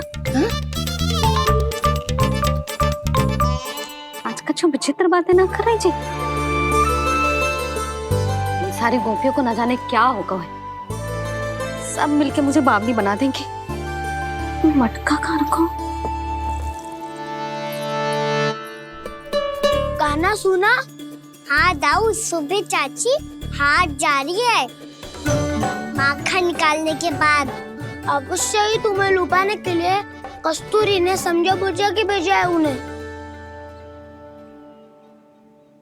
आज कछु विचित्र बातें ना कर रही जी। सारी गोपियों को न जाने क्या होगा है। सब मिलके मुझे बावली बना देंगे। मटका कहाँ रखो? गाना सुना? हाँ दाऊ, सुबह चाची हाट जा रही है माखन निकालने के बाद। अवश्य ही तुम्हें लुभाने के लिए कस्तूरी ने समझा बुझा के भेजा है उन्हें।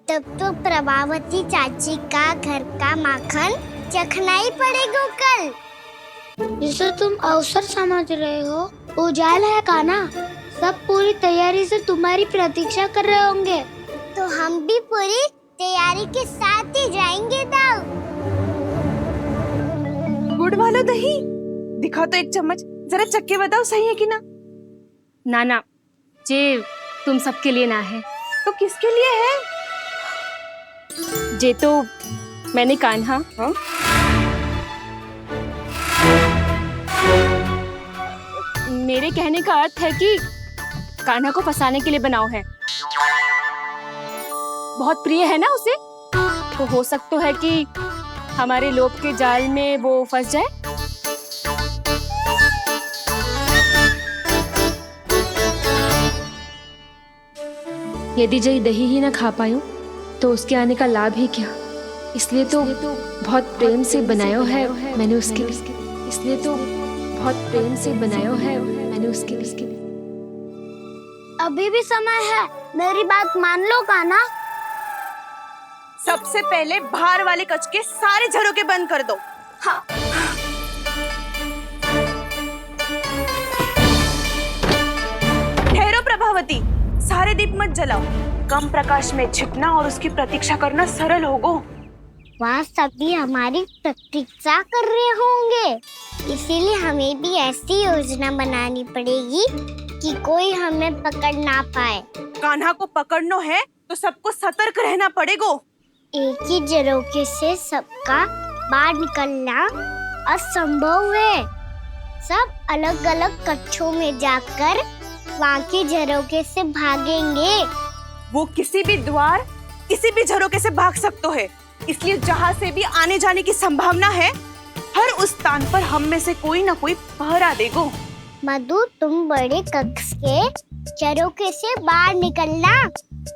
तब तो प्रभावती चाची का घर का माखन चखना ही पड़ेगा कल। जिसे तुम अवसर समझ रहे हो वो जाल है कान्हा। सब पूरी तैयारी से तुम्हारी प्रतीक्षा कर रहे होंगे, तो हम भी पूरी तैयारी के साथ ही जाएंगे दाऊ। गुड़ वाला दही दिखाओ तो एक चम्मच, जरा चक्के बताओ सही है कि ना? ना ना, जे तुम सबके लिए ना है। तो किसके लिए है? जे तो मैंने कान्हा। हाँ? मेरे कहने का अर्थ है कि कान्हा को फंसाने के लिए बनाओ है। बहुत प्रिय है ना उसे, तो हो सकता है कि हमारे लोभ के जाल में वो फंस जाए। यदि जय दही ही ना खा पायूं तो उसके आने का लाभ ही क्या। इसलिए तो बहुत प्रेम से बनाया है मैंने उसके लिए। इसलिए तो बहुत प्रेम से बनाया है मैंने उसके लिए। अभी भी समय है, मेरी बात मान लो कान्हा। सबसे पहले बाहर वाले कच के सारे झरोके बंद कर दो। हाँ। ठहरो प्रभावती, सारे दीप मत जलाओ। कम प्रकाश में छिपना और उसकी प्रतीक्षा करना सरल होगो। वहाँ सभी हमारी प्रतीक्षा कर रहे होंगे, इसीलिए हमें भी ऐसी योजना बनानी पड़ेगी कि कोई हमें पकड़ ना पाए। कान्हा को पकड़ना है तो सबको सतर्क रहना पड़ेगा। एक ही झरोखे से सबका बाहर निकलना असंभव है। सब अलग अलग कक्षों में जाकर वहाँ के झरोखे से भागेंगे। वो किसी भी द्वार, किसी भी झरोखे से भाग सकते है, इसलिए जहाँ से भी आने जाने की संभावना है हर उस स्थान पर हम में से कोई ना कोई पहरा देगो। मधु, तुम बड़े कक्ष के झरोखे से बाहर निकलना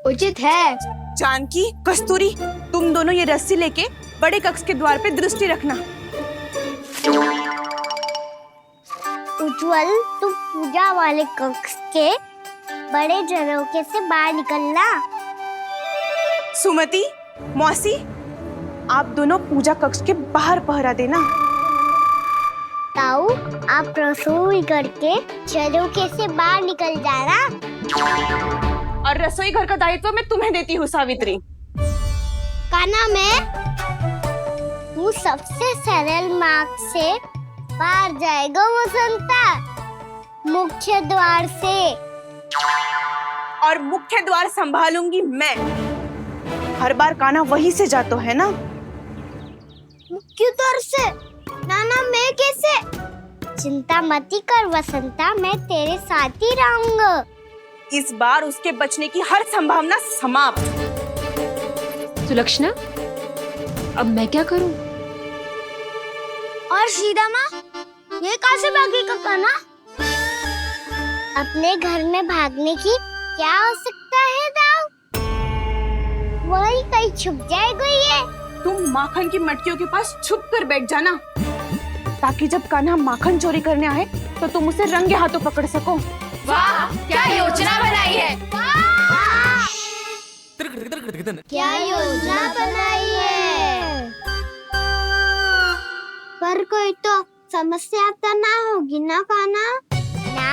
उचित है। जानकी, कस्तूरी, तुम दोनों ये रस्सी लेके बड़े कक्ष के द्वार पे दृष्टि रखना। उज्जवल, तुम पूजा वाले कक्ष के बड़े झरोखे से बाहर निकलना। सुमति, मौसी, आप दोनों पूजा कक्ष के बाहर पहरा देना। ताऊ, आप रसोई करके झरोखे से बाहर निकल जाना। और रसोई घर का दायित्व मैं तुम्हें देती हूँ सावित्री। कान्हा, तू सबसे सरल मार्ग से बाहर जाएगा वसंता, मुख्य द्वार से। और मुख्य द्वार संभालूंगी मैं। हर बार कान्हा वहीं से जातो है ना। मुख्य द्वार से? नाना, मैं कैसे? चिंता मत कर वसंता, मैं तेरे साथ ही रहूंगा। इस बार उसके बचने की हर संभावना समाप्त। सुलक्षणा, अब मैं क्या करूं? और सीधा माँ, ये कहाँ से भागेगा कान्हा? अपने घर में भागने की क्या हो सकता है दाऊ? वही कहीं छुप जाएगा ये। तुम माखन की मटकियों के पास छुप कर बैठ जाना, ताकि जब कान्हा माखन चोरी करने आए तो तुम उसे रंगे हाथों पकड़ सको। वाह, क्या योजना बनाई है! क्या योजना बनाई है! पर कोई तो समस्या तो ना होगी ना कान्हा? ना,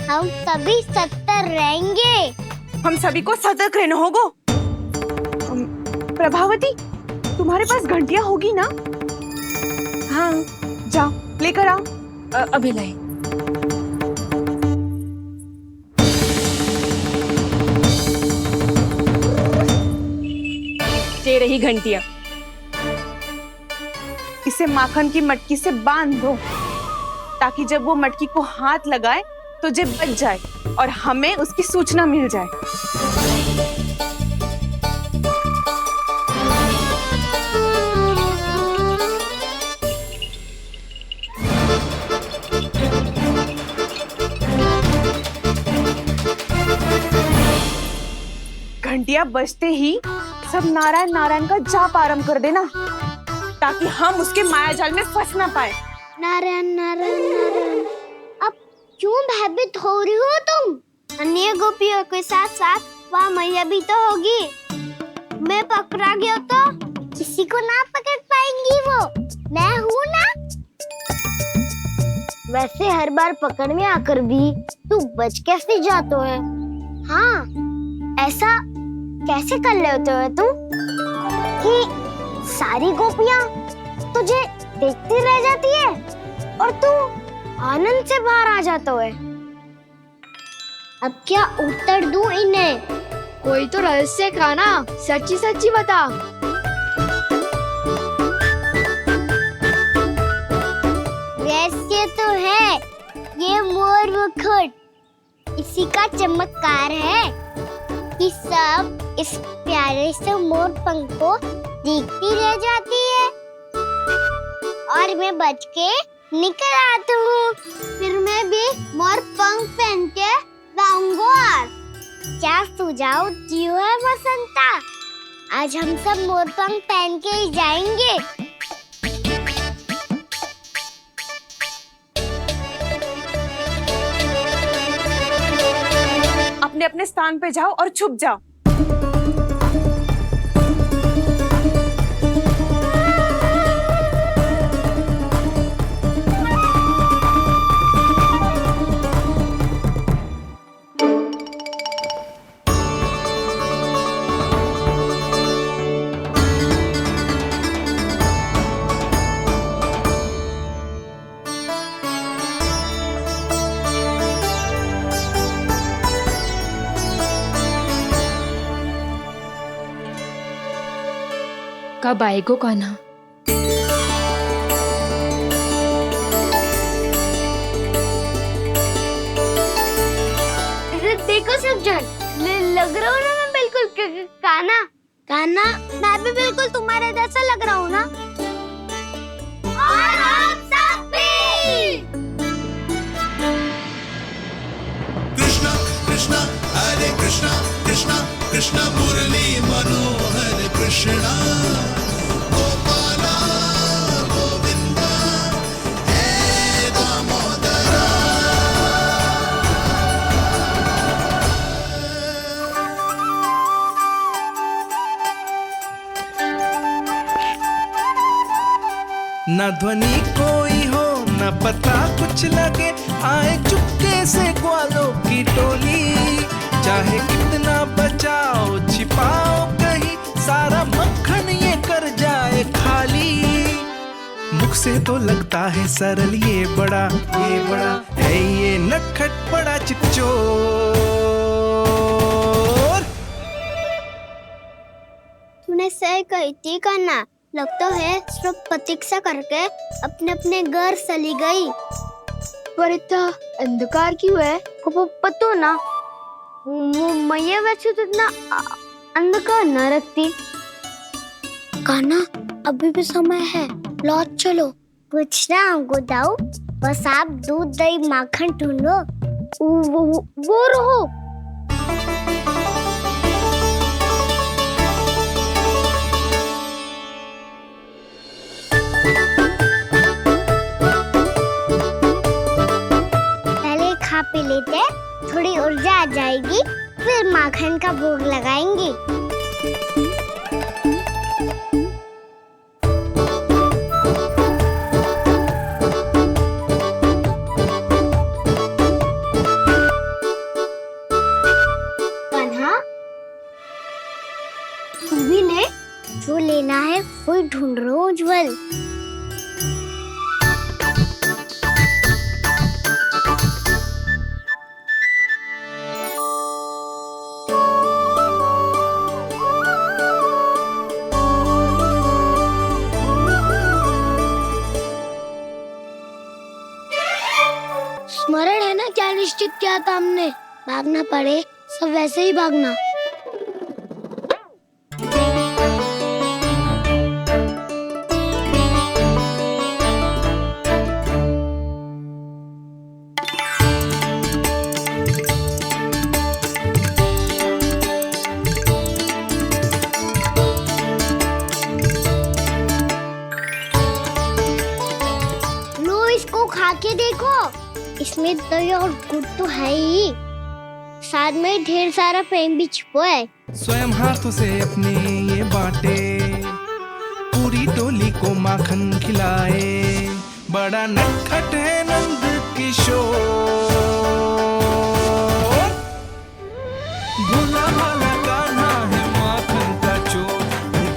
हम सभी सतर्क रहेंगे। हम सभी को सतर्क रहना होगा। प्रभावती, तुम्हारे पास घंटियां होगी ना? हाँ, जाओ लेकर आओ। अभी लाई। ये रही घंटियां। इसे माखन की मटकी से बांध दो, ताकि जब वो मटकी को हाथ लगाए तो जे बच जाए और हमें उसकी सूचना मिल जाए। घंटियां बजते ही सब नारायण नारायण का जाप आरंभ कर देना, ताकि हम उसके मायाजाल में फंस ना पाए। नारायण नारायण नारायण। अब क्यों भयभीत हो रही हो तुम? अन्य गोपियों के साथ साथ वहाँ मैया भी तो होगी। मैं पकड़ा गया तो किसी को ना पकड़ पाएंगी वो। मैं हूँ ना। वैसे हर बार पकड़ में आकर भी तू बच कैसे जाता है? हाँ, ऐसा कैसे कर लेते हो तुम कि सारी गोपियाँ तुझे देखती रह जाती है और तू आनंद से बाहर आ जाता है? अब क्या उत्तर दूं इन्हें? कोई तो रहस्य कान्हा, सच्ची सच्ची बता। रहस्य तो है, ये मोर मुकुट इसी का चमत्कार है कि सब इस प्यारे से मोर पंख को देखती रह जाती है और मैं बच के निकल आता हूँ। फिर मैं भी मोर पंख पहन के गाऊंगा। क्या सुझाव दियो है वसंता? आज हम सब मोर पंख पहन के ही जाएंगे। अपने अपने स्थान पे जाओ और छुप जाओ। कब आएगो कान्हा? देखो सब जन, लग रहा हूँ ना मैं बिल्कुल कान्हा। मैं भी बिल्कुल तुम्हारे जैसा लग रहा हूँ ना? न ध्वनि कोई हो न पता कुछ लगे, आए चुपके से ग्वालों की टोली। चाहे कितना बचाओ छिपाओ कहीं, सारा मक्खन ये कर जाए खाली। मुख से तो लगता है सरल, ये बड़ा है ये नटखट बड़ा चिकचोर। तूने सही कही थी कान्हा, लगता है सब प्रतीक्षा करके अपने अपने घर चली गई। पर इतना अंधकार क्यों है? पतो ना, मैया वैसे तो इतना अंधकार न रखती। कान्हा अभी भी समय है, लौट चलो। कुछ ना हमको दाऊ, बस आप दूध दही माखन ढूंढो। वो रहो। पहले खा पी लेते, थोड़ी ऊर्जा आ जाएगी, फिर माखन का भोग लगाएंगे। जो लेना है वही ढूंढ रहा हूँ उज्जवल। स्मरण है ना क्या निश्चित किया था हमने? भागना पड़े सब वैसे ही भागना। खा के देखो, इसमें दही और गुड़ तो है ही, साथ में ढेर सारा प्रेम भी छुपा है। स्वयं हाथों से अपने ये बांटे, पूरी टोली को माखन खिलाए। बड़ा नटखट है नंद किशोर, भोला भाला कान्हा है माखन का चोर।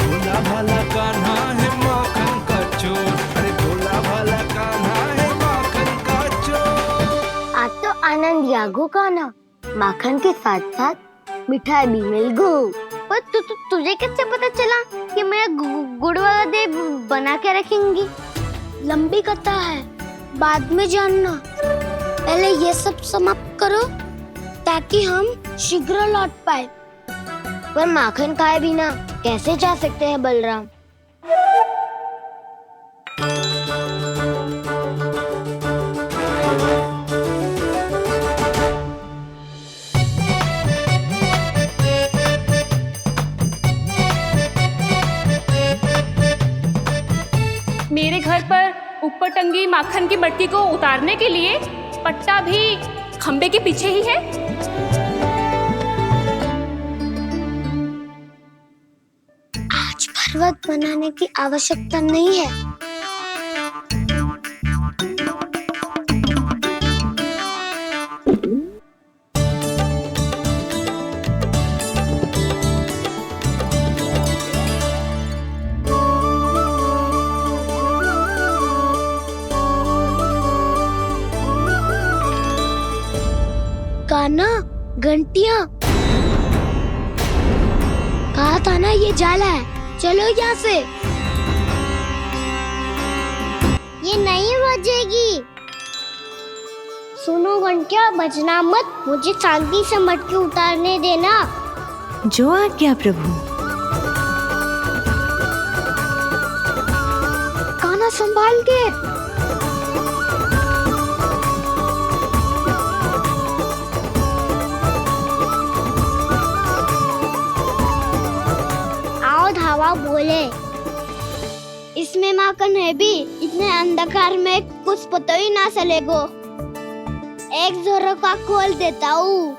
भोला भाला कान्हा है माखन का चोर, अरे भोला भाला कान्हा है माखन का चोर। आज तो आनंद यागो कान्हा, माखन के साथ साथ मिठाई भी मिल गई। पर तुझे कैसे पता चला कि मैं गुड़ वाला देव बना के रखेंगी? लंबी कथा है, बाद में जानना। पहले ये सब समाप्त करो ताकि हम शीघ्र लौट पाए। पर माखन खाए बिना कैसे जा सकते हैं बलराम? मेरे घर पर ऊपर टंगी माखन की मटकी को उतारने के लिए पट्टा भी खंबे के पीछे ही है। आज पर्वत बनाने की आवश्यकता नहीं है। कान्हा, घंटियां, कहा था ना ये जाला है, चलो यहाँ से। ये नहीं बजेगी। सुनो घंटिया, बजना मत, मुझे शांति से मटकी उतारने देना। जो आज्ञा प्रभु। कान्हा संभाल के। हवा बोले, इसमें माखन है भी, इतने अंधकार में कुछ पता ही ना चलेगो। एक जोरों का खोल देता हूँ।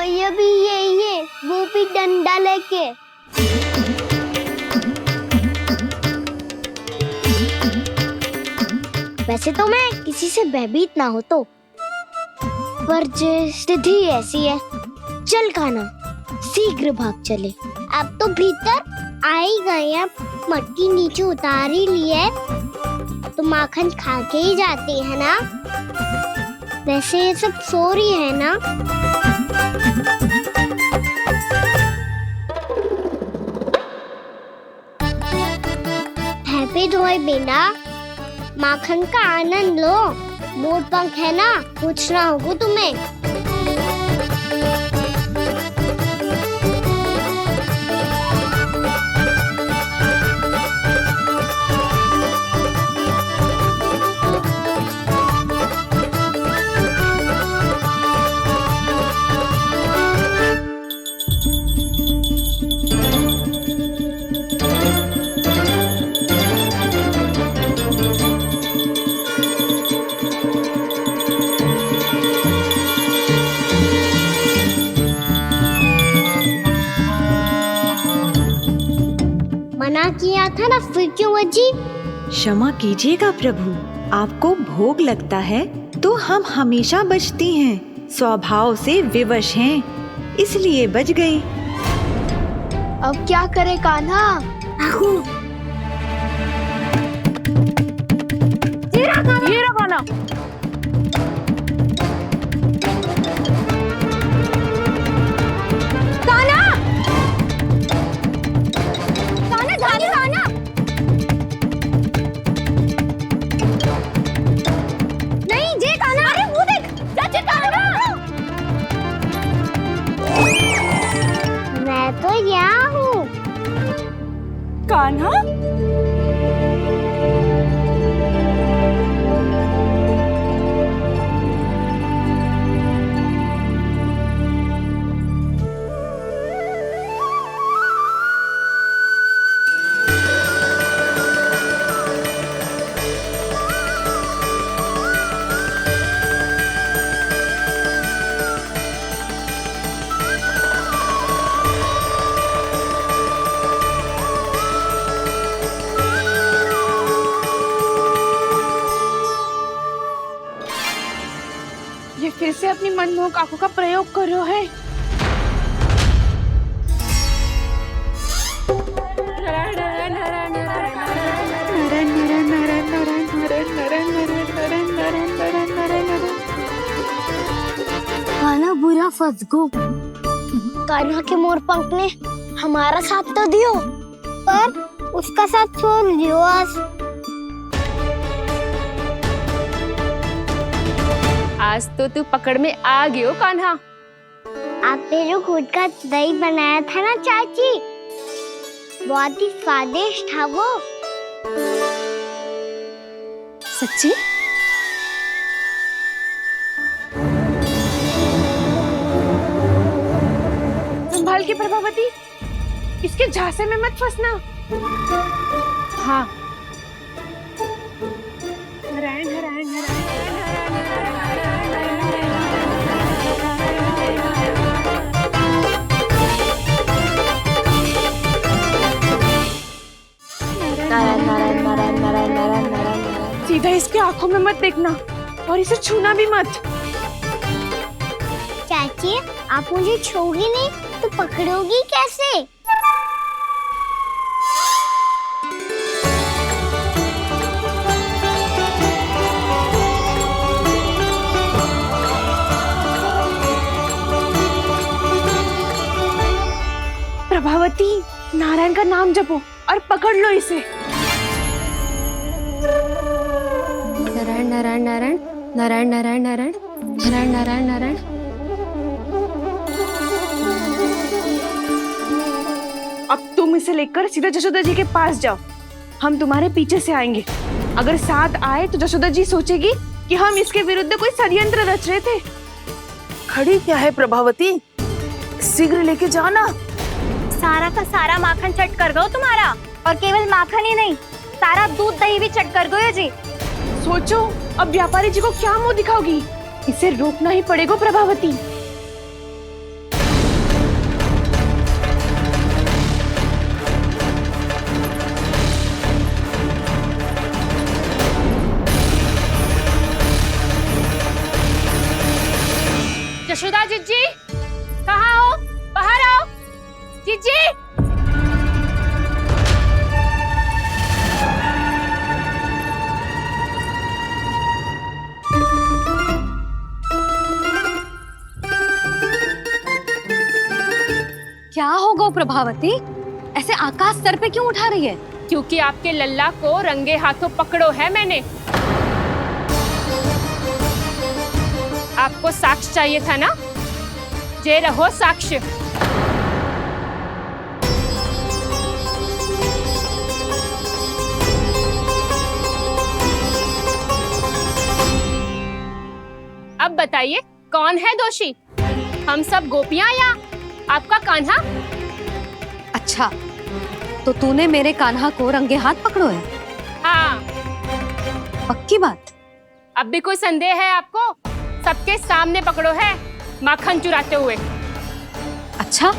मैया भी यही है, वो भी डंडा लेके। वैसे तो मैं किसी से भयभीत ना हो तो, पर स्थिति ऐसी है। चल कान्हा, शीघ्र भाग चले। अब तो भीतर आ ही गए, अब मटकी नीचे उतार ही ली है तो माखन खा के ही जाते हैं ना। वैसे ये सब सो रही है ना। हैप्पी धोए बिना माखन का आनंद लो। मोर पंख है ना, पूछना होगा तुम्हें। मना किया था ना, फिर क्यों अजी? क्षमा कीजिएगा प्रभु, आपको भोग लगता है तो हम हमेशा बचती हैं, स्वभाव से विवश हैं, इसलिए बच गई। अब क्या करे कान्हा? ये रहा कान्हा। मैं तो यहाँ हूँ। कान्हा, ये फिर से अपनी मनमोहक आंखों का प्रयोग कर रहे है। कान्हा बुरा फंस गो। कान्हा के मोर पंख ने हमारा साथ तो दियो, पर उसका साथ छोड़ दियो। आज तो तू पकड़ में आ गई हो कान्हा। आपने जो खुद का दही बनाया था ना चाची, बहुत ही स्वादिष्ट था वो। सच्ची? संभाल के प्रभावती, इसके झांसे में मत फंसना। हाँ। नारायण नारायण नारायण। सीधा इसके आंखों में मत देखना और इसे छूना भी मत। चाची, आप मुझे छूओगी नहीं तो पकड़ोगी कैसे? प्रभावती, नारायण का नाम जपो और पकड़ लो इसे। नारायण नारायण नारायण नारायण नारायण नारायण नारायण नारायण नारायण। अब तुम इसे लेकर सीधा जशोदा जी के पास जाओ, हम तुम्हारे पीछे से आएंगे। अगर साथ आए तो जशोदा जी सोचेगी कि हम इसके विरुद्ध कोई षड्यंत्र रच रहे थे। खड़ी क्या है प्रभावती, शीघ्र लेके जाना। सारा का सारा माखन चट कर गो तुम्हारा, और केवल माखन ही नहीं, सारा दूध दही भी चट कर गो जी। सोचो अब व्यापारी जी को क्या मुंह दिखाओगी। इसे रोकना ही पड़ेगा प्रभावती। जशोदा जीजी, कहाँ हो? बाहर आओ जीजी। क्या हो गो प्रभावती, ऐसे आकाश सर पे क्यों उठा रही है? क्योंकि आपके लल्ला को रंगे हाथों पकड़ो है मैंने। आपको साक्ष्य चाहिए था ना? जे रहो साक्ष्य। अब बताइए कौन है दोषी, हम सब गोपियां या आपका कान्हा? अच्छा, तो तूने मेरे कान्हा को रंगे हाथ पकड़ो है? हाँ। पक्की बात? अब भी कोई संदेह है आपको? सबके सामने पकड़ो है, माखन चुराते हुए। अच्छा,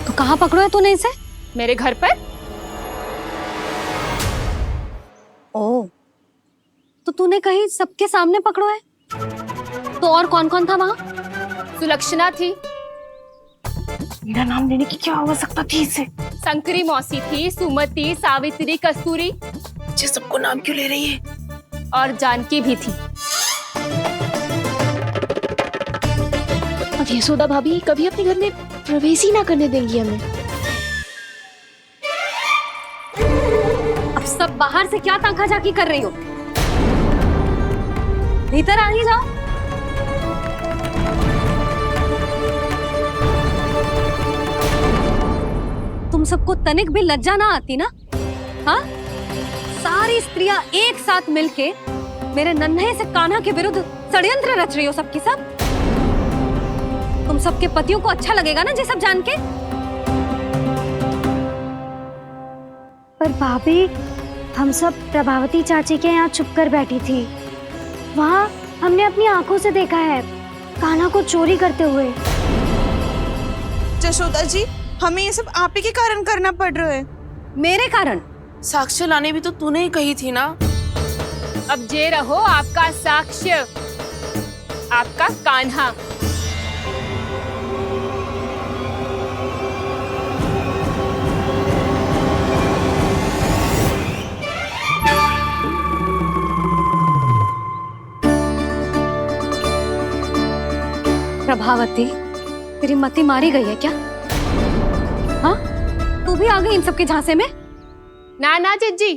तो कहाँ पकड़ो है तूने इसे? मेरे घर पर। ओ, तो तूने कहीं सबके सामने पकड़ो है? तो और कौन कौन था वहाँ? सुलक्षणा थी। मेरा नाम लेने की क्या आवश्यकता थी इसे? संकरी मौसी थी, सुमति, सावित्री, कस्तूरी। ये सबको नाम क्यों ले रही है? और जानकी भी थी। अब यशोदा भाभी कभी अपने घर में प्रवेश ही ना करने देंगी हमें। अब सब बाहर से क्या ताका झाकी कर रही हो? भीतर आ ही जाओ। तुम सबको तनिक भी लज्जा ना आती ना? हाँ? सारी स्त्रियां एक साथ मिलके मेरे नन्हे से कान्हा के विरुद्ध षड्यंत्र रच रही हो सबकी सब। तुम सबके पतियों को अच्छा लगेगा ना ये सब जान के? पर भाभी, हम सब प्रभावती चाची के यहाँ छुप कर बैठी थी। वहाँ हमने अपनी आंखों से देखा है कान्हा को चोरी करते हुए। जशोदा जी, हमें ये सब आप ही के कारण करना पड़ रहा है। मेरे कारण? साक्ष्य लाने भी तो तूने ही कही थी ना। अब जे रहो आपका साक्ष्य, आपका कान्हा। प्रभावती, तेरी मति मारी गई है क्या? हाँ? तू भी आ गई इन सबके झांसे में? ना ना जीजी,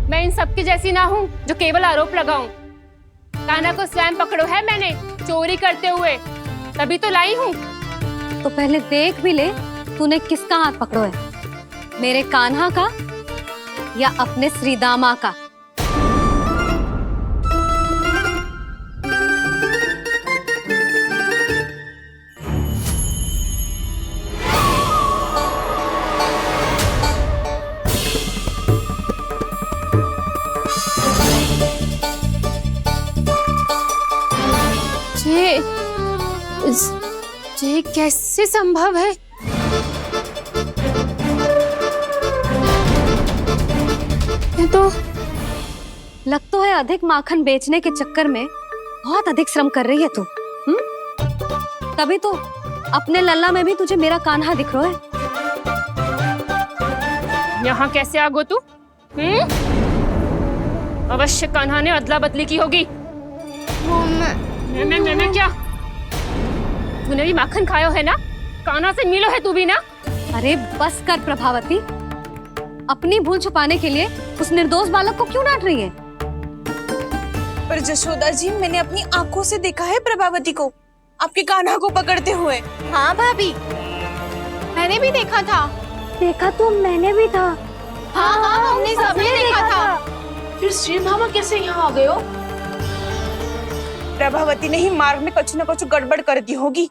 मैं इन सबकी जैसी ना हूँ जो केवल आरोप लगाऊं। कान्हा को स्वयं पकड़ो है मैंने चोरी करते हुए, तभी तो लाई हूँ। तो पहले देख भी ले तूने किसका हाथ पकड़ो है, मेरे कान्हा का या अपने श्रीदामा का? ये कैसे संभव है? ये तो लग तो है अधिक माखन बेचने के चक्कर में बहुत अधिक श्रम कर रही है तू। तभी तो अपने लल्ला में भी तुझे मेरा कान्हा दिख रहा है। यहाँ कैसे आ गो तू? अवश्य कान्हा ने अदला बदली की होगी। मैं क्या? तूने भी माखन खायो है ना? कान्हा से मिलो है तू भी ना? अरे बस कर प्रभावती, अपनी भूल छुपाने के लिए उस निर्दोष बालक को क्यों डांट रही है? पर जशोदा जी, मैंने अपनी आंखों से देखा है प्रभावती को आपके कान्हा को पकड़ते हुए। हाँ भाभी, मैंने भी देखा था। देखा तो मैंने भी था। हाँ हाँ, हमने सबने देखा था। फिर श्रीधामा कैसे यहाँ आ गए हो? प्रभावती ने ही मार्ग में कुछ न कुछ गड़बड़ कर दी होगी।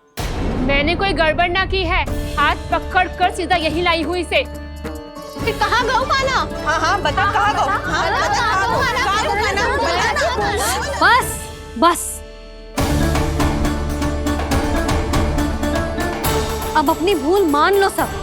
मैंने कोई गड़बड़ ना की है, हाथ पकड़ कर सीधा यही लाई हुई से। फिर कहाँ गौ कान्हा? हाँ हाँ बता, कहाँ गौ? हाँ बता, कहाँ गौ कान्हा? बस बस, अब अपनी भूल मान लो सब।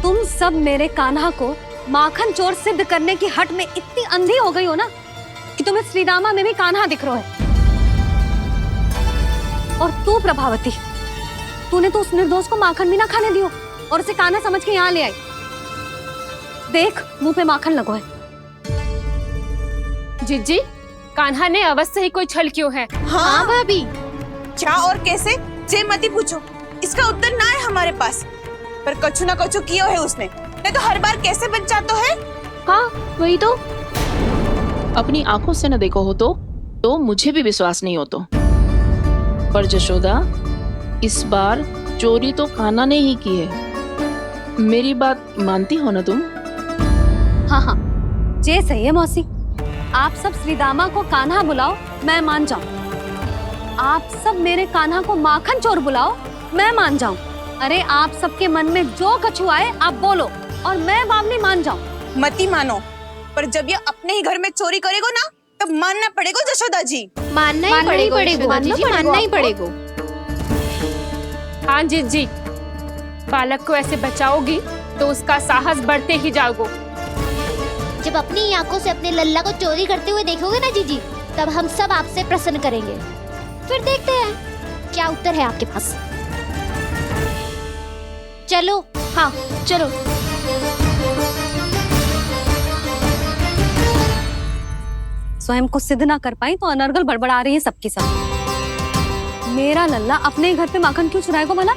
तुम सब मेरे कान्हा को माखन चोर सिद्ध करने की हट में इतनी अंधी हो गई हो ना कि तुम्हें श्रीदामा में भी कान्हा दिख रहा है। और तू प्रभावती, तूने तो उस निर्दोष को माखन भी ना खाने दियो और उसे कान्हा समझ के यहाँ ले आई। देख, मुंह पे माखन लगो है। जीजी, कान्हा ने अवश्य ही कोई छल क्यों है। हाँ भाभी। क्या और कैसे, जे मती पूछो, इसका उत्तर ना है हमारे पास। पर कछु ना कछु किया है उसने, नहीं तो हर बार कैसे बच जाता है। हाँ वही तो। अपनी आंखों से न देखो हो तो मुझे भी विश्वास नहीं हो तो। पर जशोदा, इस बार चोरी तो कान्हा ने ही की है। मेरी बात मानती हो ना तुम? हाँ हाँ, जे सही है मौसी। आप सब श्रीदामा को कान्हा बुलाओ, मैं मान जाऊं। आप सब मेरे कान्हा को माखन चोर बुलाओ, मैं मान जाऊं। अरे आप सबके मन में जो कछु आए आप बोलो और मैं बावली मान जाऊं। मती मानो, पर जब ये अपने ही घर में चोरी करेगो ना, तब मानना पड़ेगा जशोदा जी। मानना ही पड़ेगा, मानना ही पड़ेगा। हाँ जीजी, बालक को ऐसे बचाओगी तो उसका साहस बढ़ते ही जाओगे। जब अपनी आंखों से अपने लल्ला को चोरी करते हुए देखोगे ना जीजी, तब हम सब आपसे प्रसन्न करेंगे। फिर देखते हैं क्या उत्तर है आपके पास। चलो। हाँ चलो। स्वयं को सिद्ध ना कर पाई तो अनर्गल बड़बड़ा रही है सबके सब। मेरा लल्ला अपने ही घर पे माखन क्यों चुराएगा भला?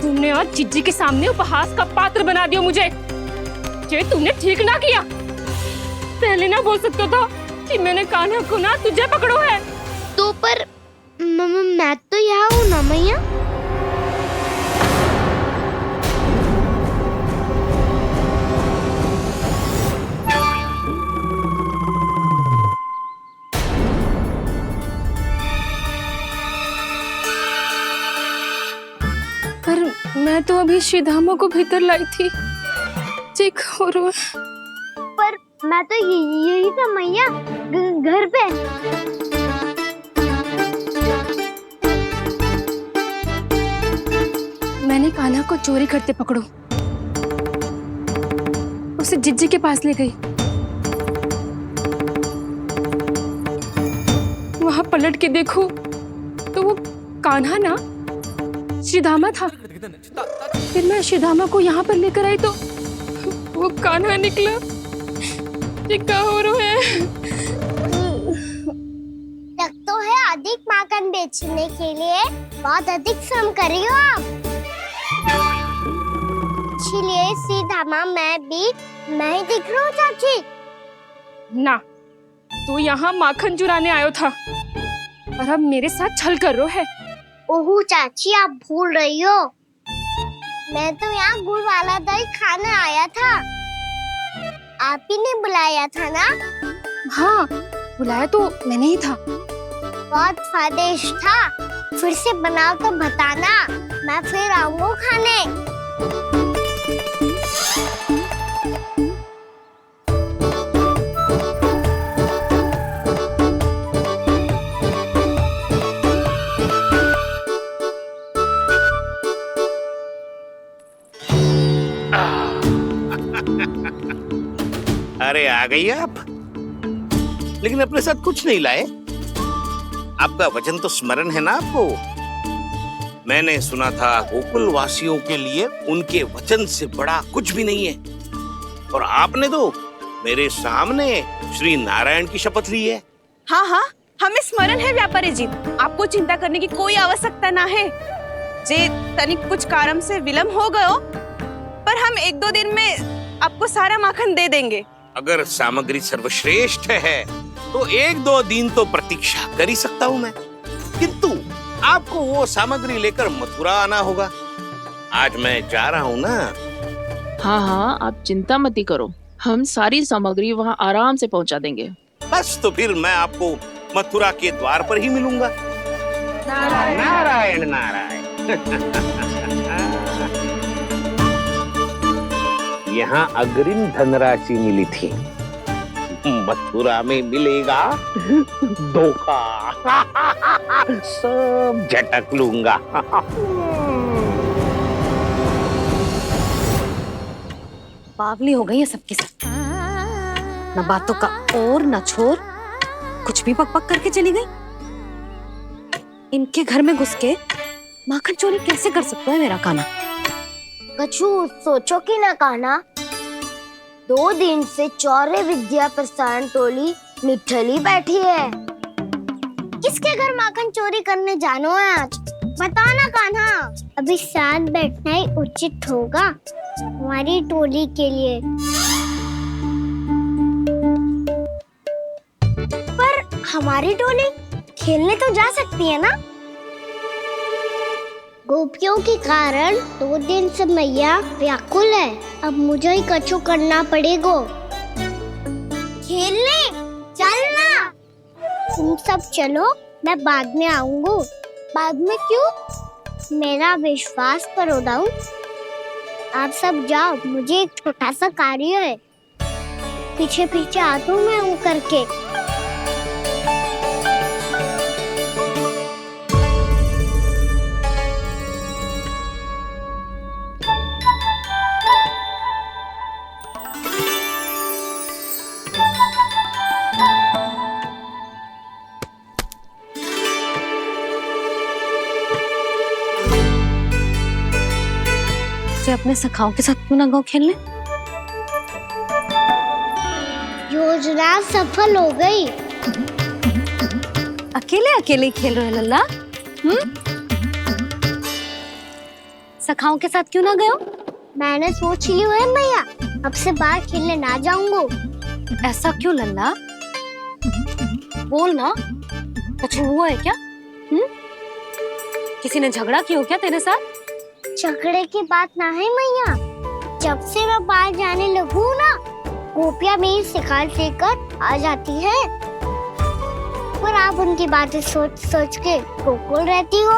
तुमने आज जीजी के सामने उपहास का पात्र बना दिया मुझे। ये तुमने ठीक ना किया। पहले ना बोल सकता था कि मैंने कान्हा को ना तुझे पकड़ो है। तो पर मैं तो यहाँ हूँ ना मैया। पर मैं तो अभी श्रीधामा को भीतर लाई थी। चेक हो रहा है। पर मैं तो यही था मैया, घर पे। मैंने कान्हा को चोरी करते पकड़ो, उसे जिज्जी के पास ले गई। वहां पलट के देखो तो वो कान्हा ना श्रीधामा था। फिर मैं श्रीधामा को यहाँ पर लेकर आई तो वो कान्हा निकला। ये क्या हो रहा है? तो है अधिक माखन बेचने के लिए बहुत अधिक श्रम कर रही हो आप। इसलिए सीधामा मैं ही दिख रहा हूँ चाची। ना, तू यहाँ माखन चुराने आयो था और अब मेरे साथ छल कर रहा है। ओह चाची, आप भूल रही हो, मैं तो यहाँ गुड़ वाला दही खाने आया था। आप ही ने बुलाया था ना? हाँ, बुलाया तो मैंने ही था। बहुत स्वादिष्ट था। फिर से बनाओ तो बताना, मैं फिर आऊंगा खाने। अरे आ गई आप, लेकिन अपने साथ कुछ नहीं लाए। आपका वचन तो स्मरण है ना आपको? मैंने सुना था गोकुल वासियों के लिए उनके वचन से बड़ा कुछ भी नहीं है। और आपने तो मेरे सामने श्री नारायण की शपथ ली है। हाँ हाँ, हमें स्मरण है व्यापारी जी। आपको चिंता करने की कोई आवश्यकता ना है। जे तनिक कुछ कारण से विलंब हो गयो, पर हम 1-2 दिन में आपको सारा माखन दे देंगे। अगर सामग्री सर्वश्रेष्ठ है तो 1-2 दिन तो प्रतीक्षा कर ही सकता हूँ मैं, किंतु आपको वो सामग्री लेकर मथुरा आना होगा। आज मैं जा रहा हूँ ना। हाँ हाँ, आप चिंता मत करो, हम सारी सामग्री वहाँ आराम से पहुँचा देंगे। बस तो फिर मैं आपको मथुरा के द्वार पर ही मिलूंगा। नारायण नारायण। यहाँ अग्रिम धनराशि मिली थी, मथुरा में मिलेगा धोखा। सब झटक लूंगा। बावली हो गई है सबकी सब। न बातों का और न छोर, कुछ भी पक पक करके चली गई। इनके घर में घुस के माखन चोरी कैसे कर सकता है मेरा कान्हा? कछु सोचो कि ना कान्हा, 2 दिन से चौर्य विद्या प्रसारण टोली निठली बैठी है। किसके घर माखन चोरी करने जानो है आज? बता ना कान्हा। अभी साथ बैठना ही उचित होगा हमारी टोली के लिए। पर हमारी टोली खेलने तो जा सकती है ना? गोपियों के कारण 2 दिन से मैया व्याकुल है। अब मुझे ही कछु करना पड़ेगा। खेलने चलना। तुम सब चलो, मैं बाद में आऊंगा। बाद में क्यों? मेरा विश्वास करो दाऊ। आप सब जाओ, मुझे एक छोटा सा कार्य है। पीछे पीछे आता हूँ मैं हूँ करके। अपने सखाओं के साथ क्यों ना गाँव खेलने? योजना सफल हो गई। अकेले अकेले खेल रहे लल्ला? सखाओं के साथ क्यों ना गए? मैंने सोच लिया है मैया, अब से बाहर खेलने ना जाऊंगा। ऐसा क्यों लल्ला? बोल ना, कुछ हुआ है क्या? किसी ने झगड़ा किया हो क्या तेरे साथ? झगड़े की बात ना है मैया। जब से मैं बाहर जाने लगू ना, गोपियां मेरी शिकार लेकर आ जाती है। पर आप उनकी बातें सोच सोच के गोकुल रहती हो,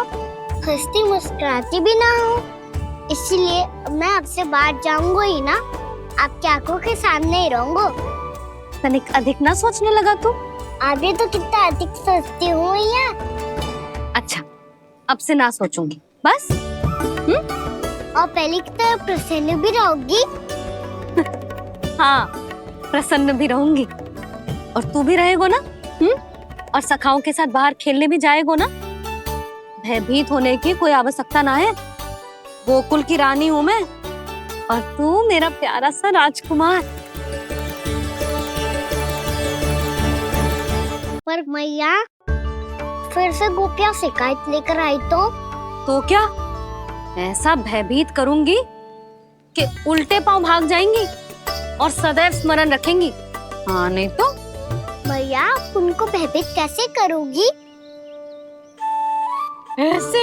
हंसती मुस्कुराती भी ना हो। इसलिए मैं आपसे बाहर जाऊंगा ही ना, आपकी आंखों के सामने ही रहूंगा। तनिक अधिक ना सोचने लगा तू? आगे तो कितना अधिक सोचती हूँ मैया। अच्छा, अब से ना सोचूंगी बस। और पहले की तरह प्रसन्न भी रहोगी? हाँ, प्रसन्न भी रहूंगी। और तू भी रहेगो ना? और सखाओं के साथ बाहर खेलने भी जाएगो ना? भयभीत होने की कोई आवश्यकता ना है। गोकुल की रानी हूँ मैं, और तू मेरा प्यारा सा राजकुमार। पर मैया, फिर से गोपियां शिकायत लेकर आई तो क्या? ऐसा भयभीत करूंगी कि उल्टे पांव भाग जाएंगी और सदैव स्मरण रखेंगी। हाँ नहीं तो? मैया, उनको भयभीत कैसे करोगी? ऐसे।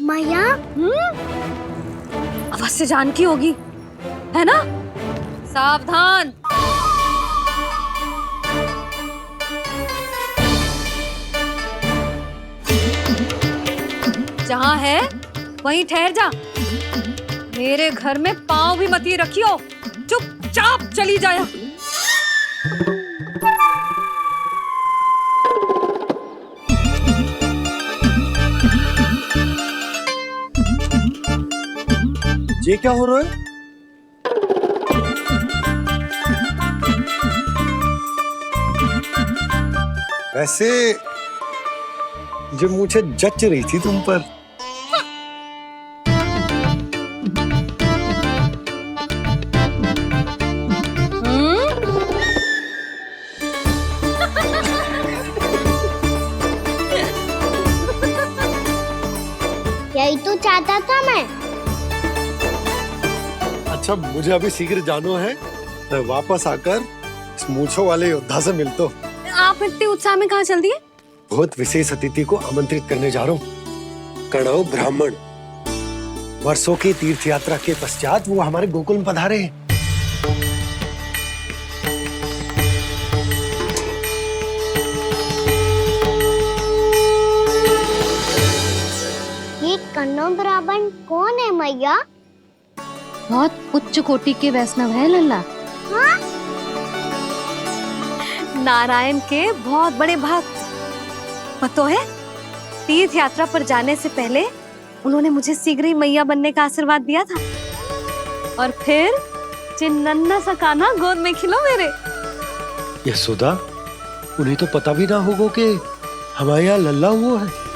मैया, अवश्य जानकी होगी, है ना? सावधान। जहाँ है वहीं ठहर जा। मेरे घर में पाँव भी मत ही रखियो, चुपचाप चली जाया। ये क्या हो रहा है? वैसे जो मुझे जच रही थी तुम पर। यही तो चाहता था मैं। अच्छा, मुझे अभी शीघ्र जाना है। मैं वापस आकर इस मूंछों वाले योद्धा से मिलता हूँ। आप इतने उत्साह में कहाँ चल दिए? बहुत विशेष अतिथि को आमंत्रित करने जा रहा हूँ। कणव ब्राह्मण वर्षों की तीर्थ यात्रा के पश्चात वो हमारे गोकुल में पधारे हैं। कन्नो ब्राह्मण कौन है मैया? बहुत उच्च कोटि के वैष्णव है लल्ला। हाँ? नारायण के बहुत बड़े भक्त। पता है, तीर्थ यात्रा पर जाने से पहले उन्होंने मुझे शीघ्र ही मैया बनने का आशीर्वाद दिया था और फिर चिन्नन्ना सा कान्हा गोद में खिलो मेरे। यशोदा, उन्हें तो पता भी ना होगा कि हमारे यहाँ लल्ला हुआ है।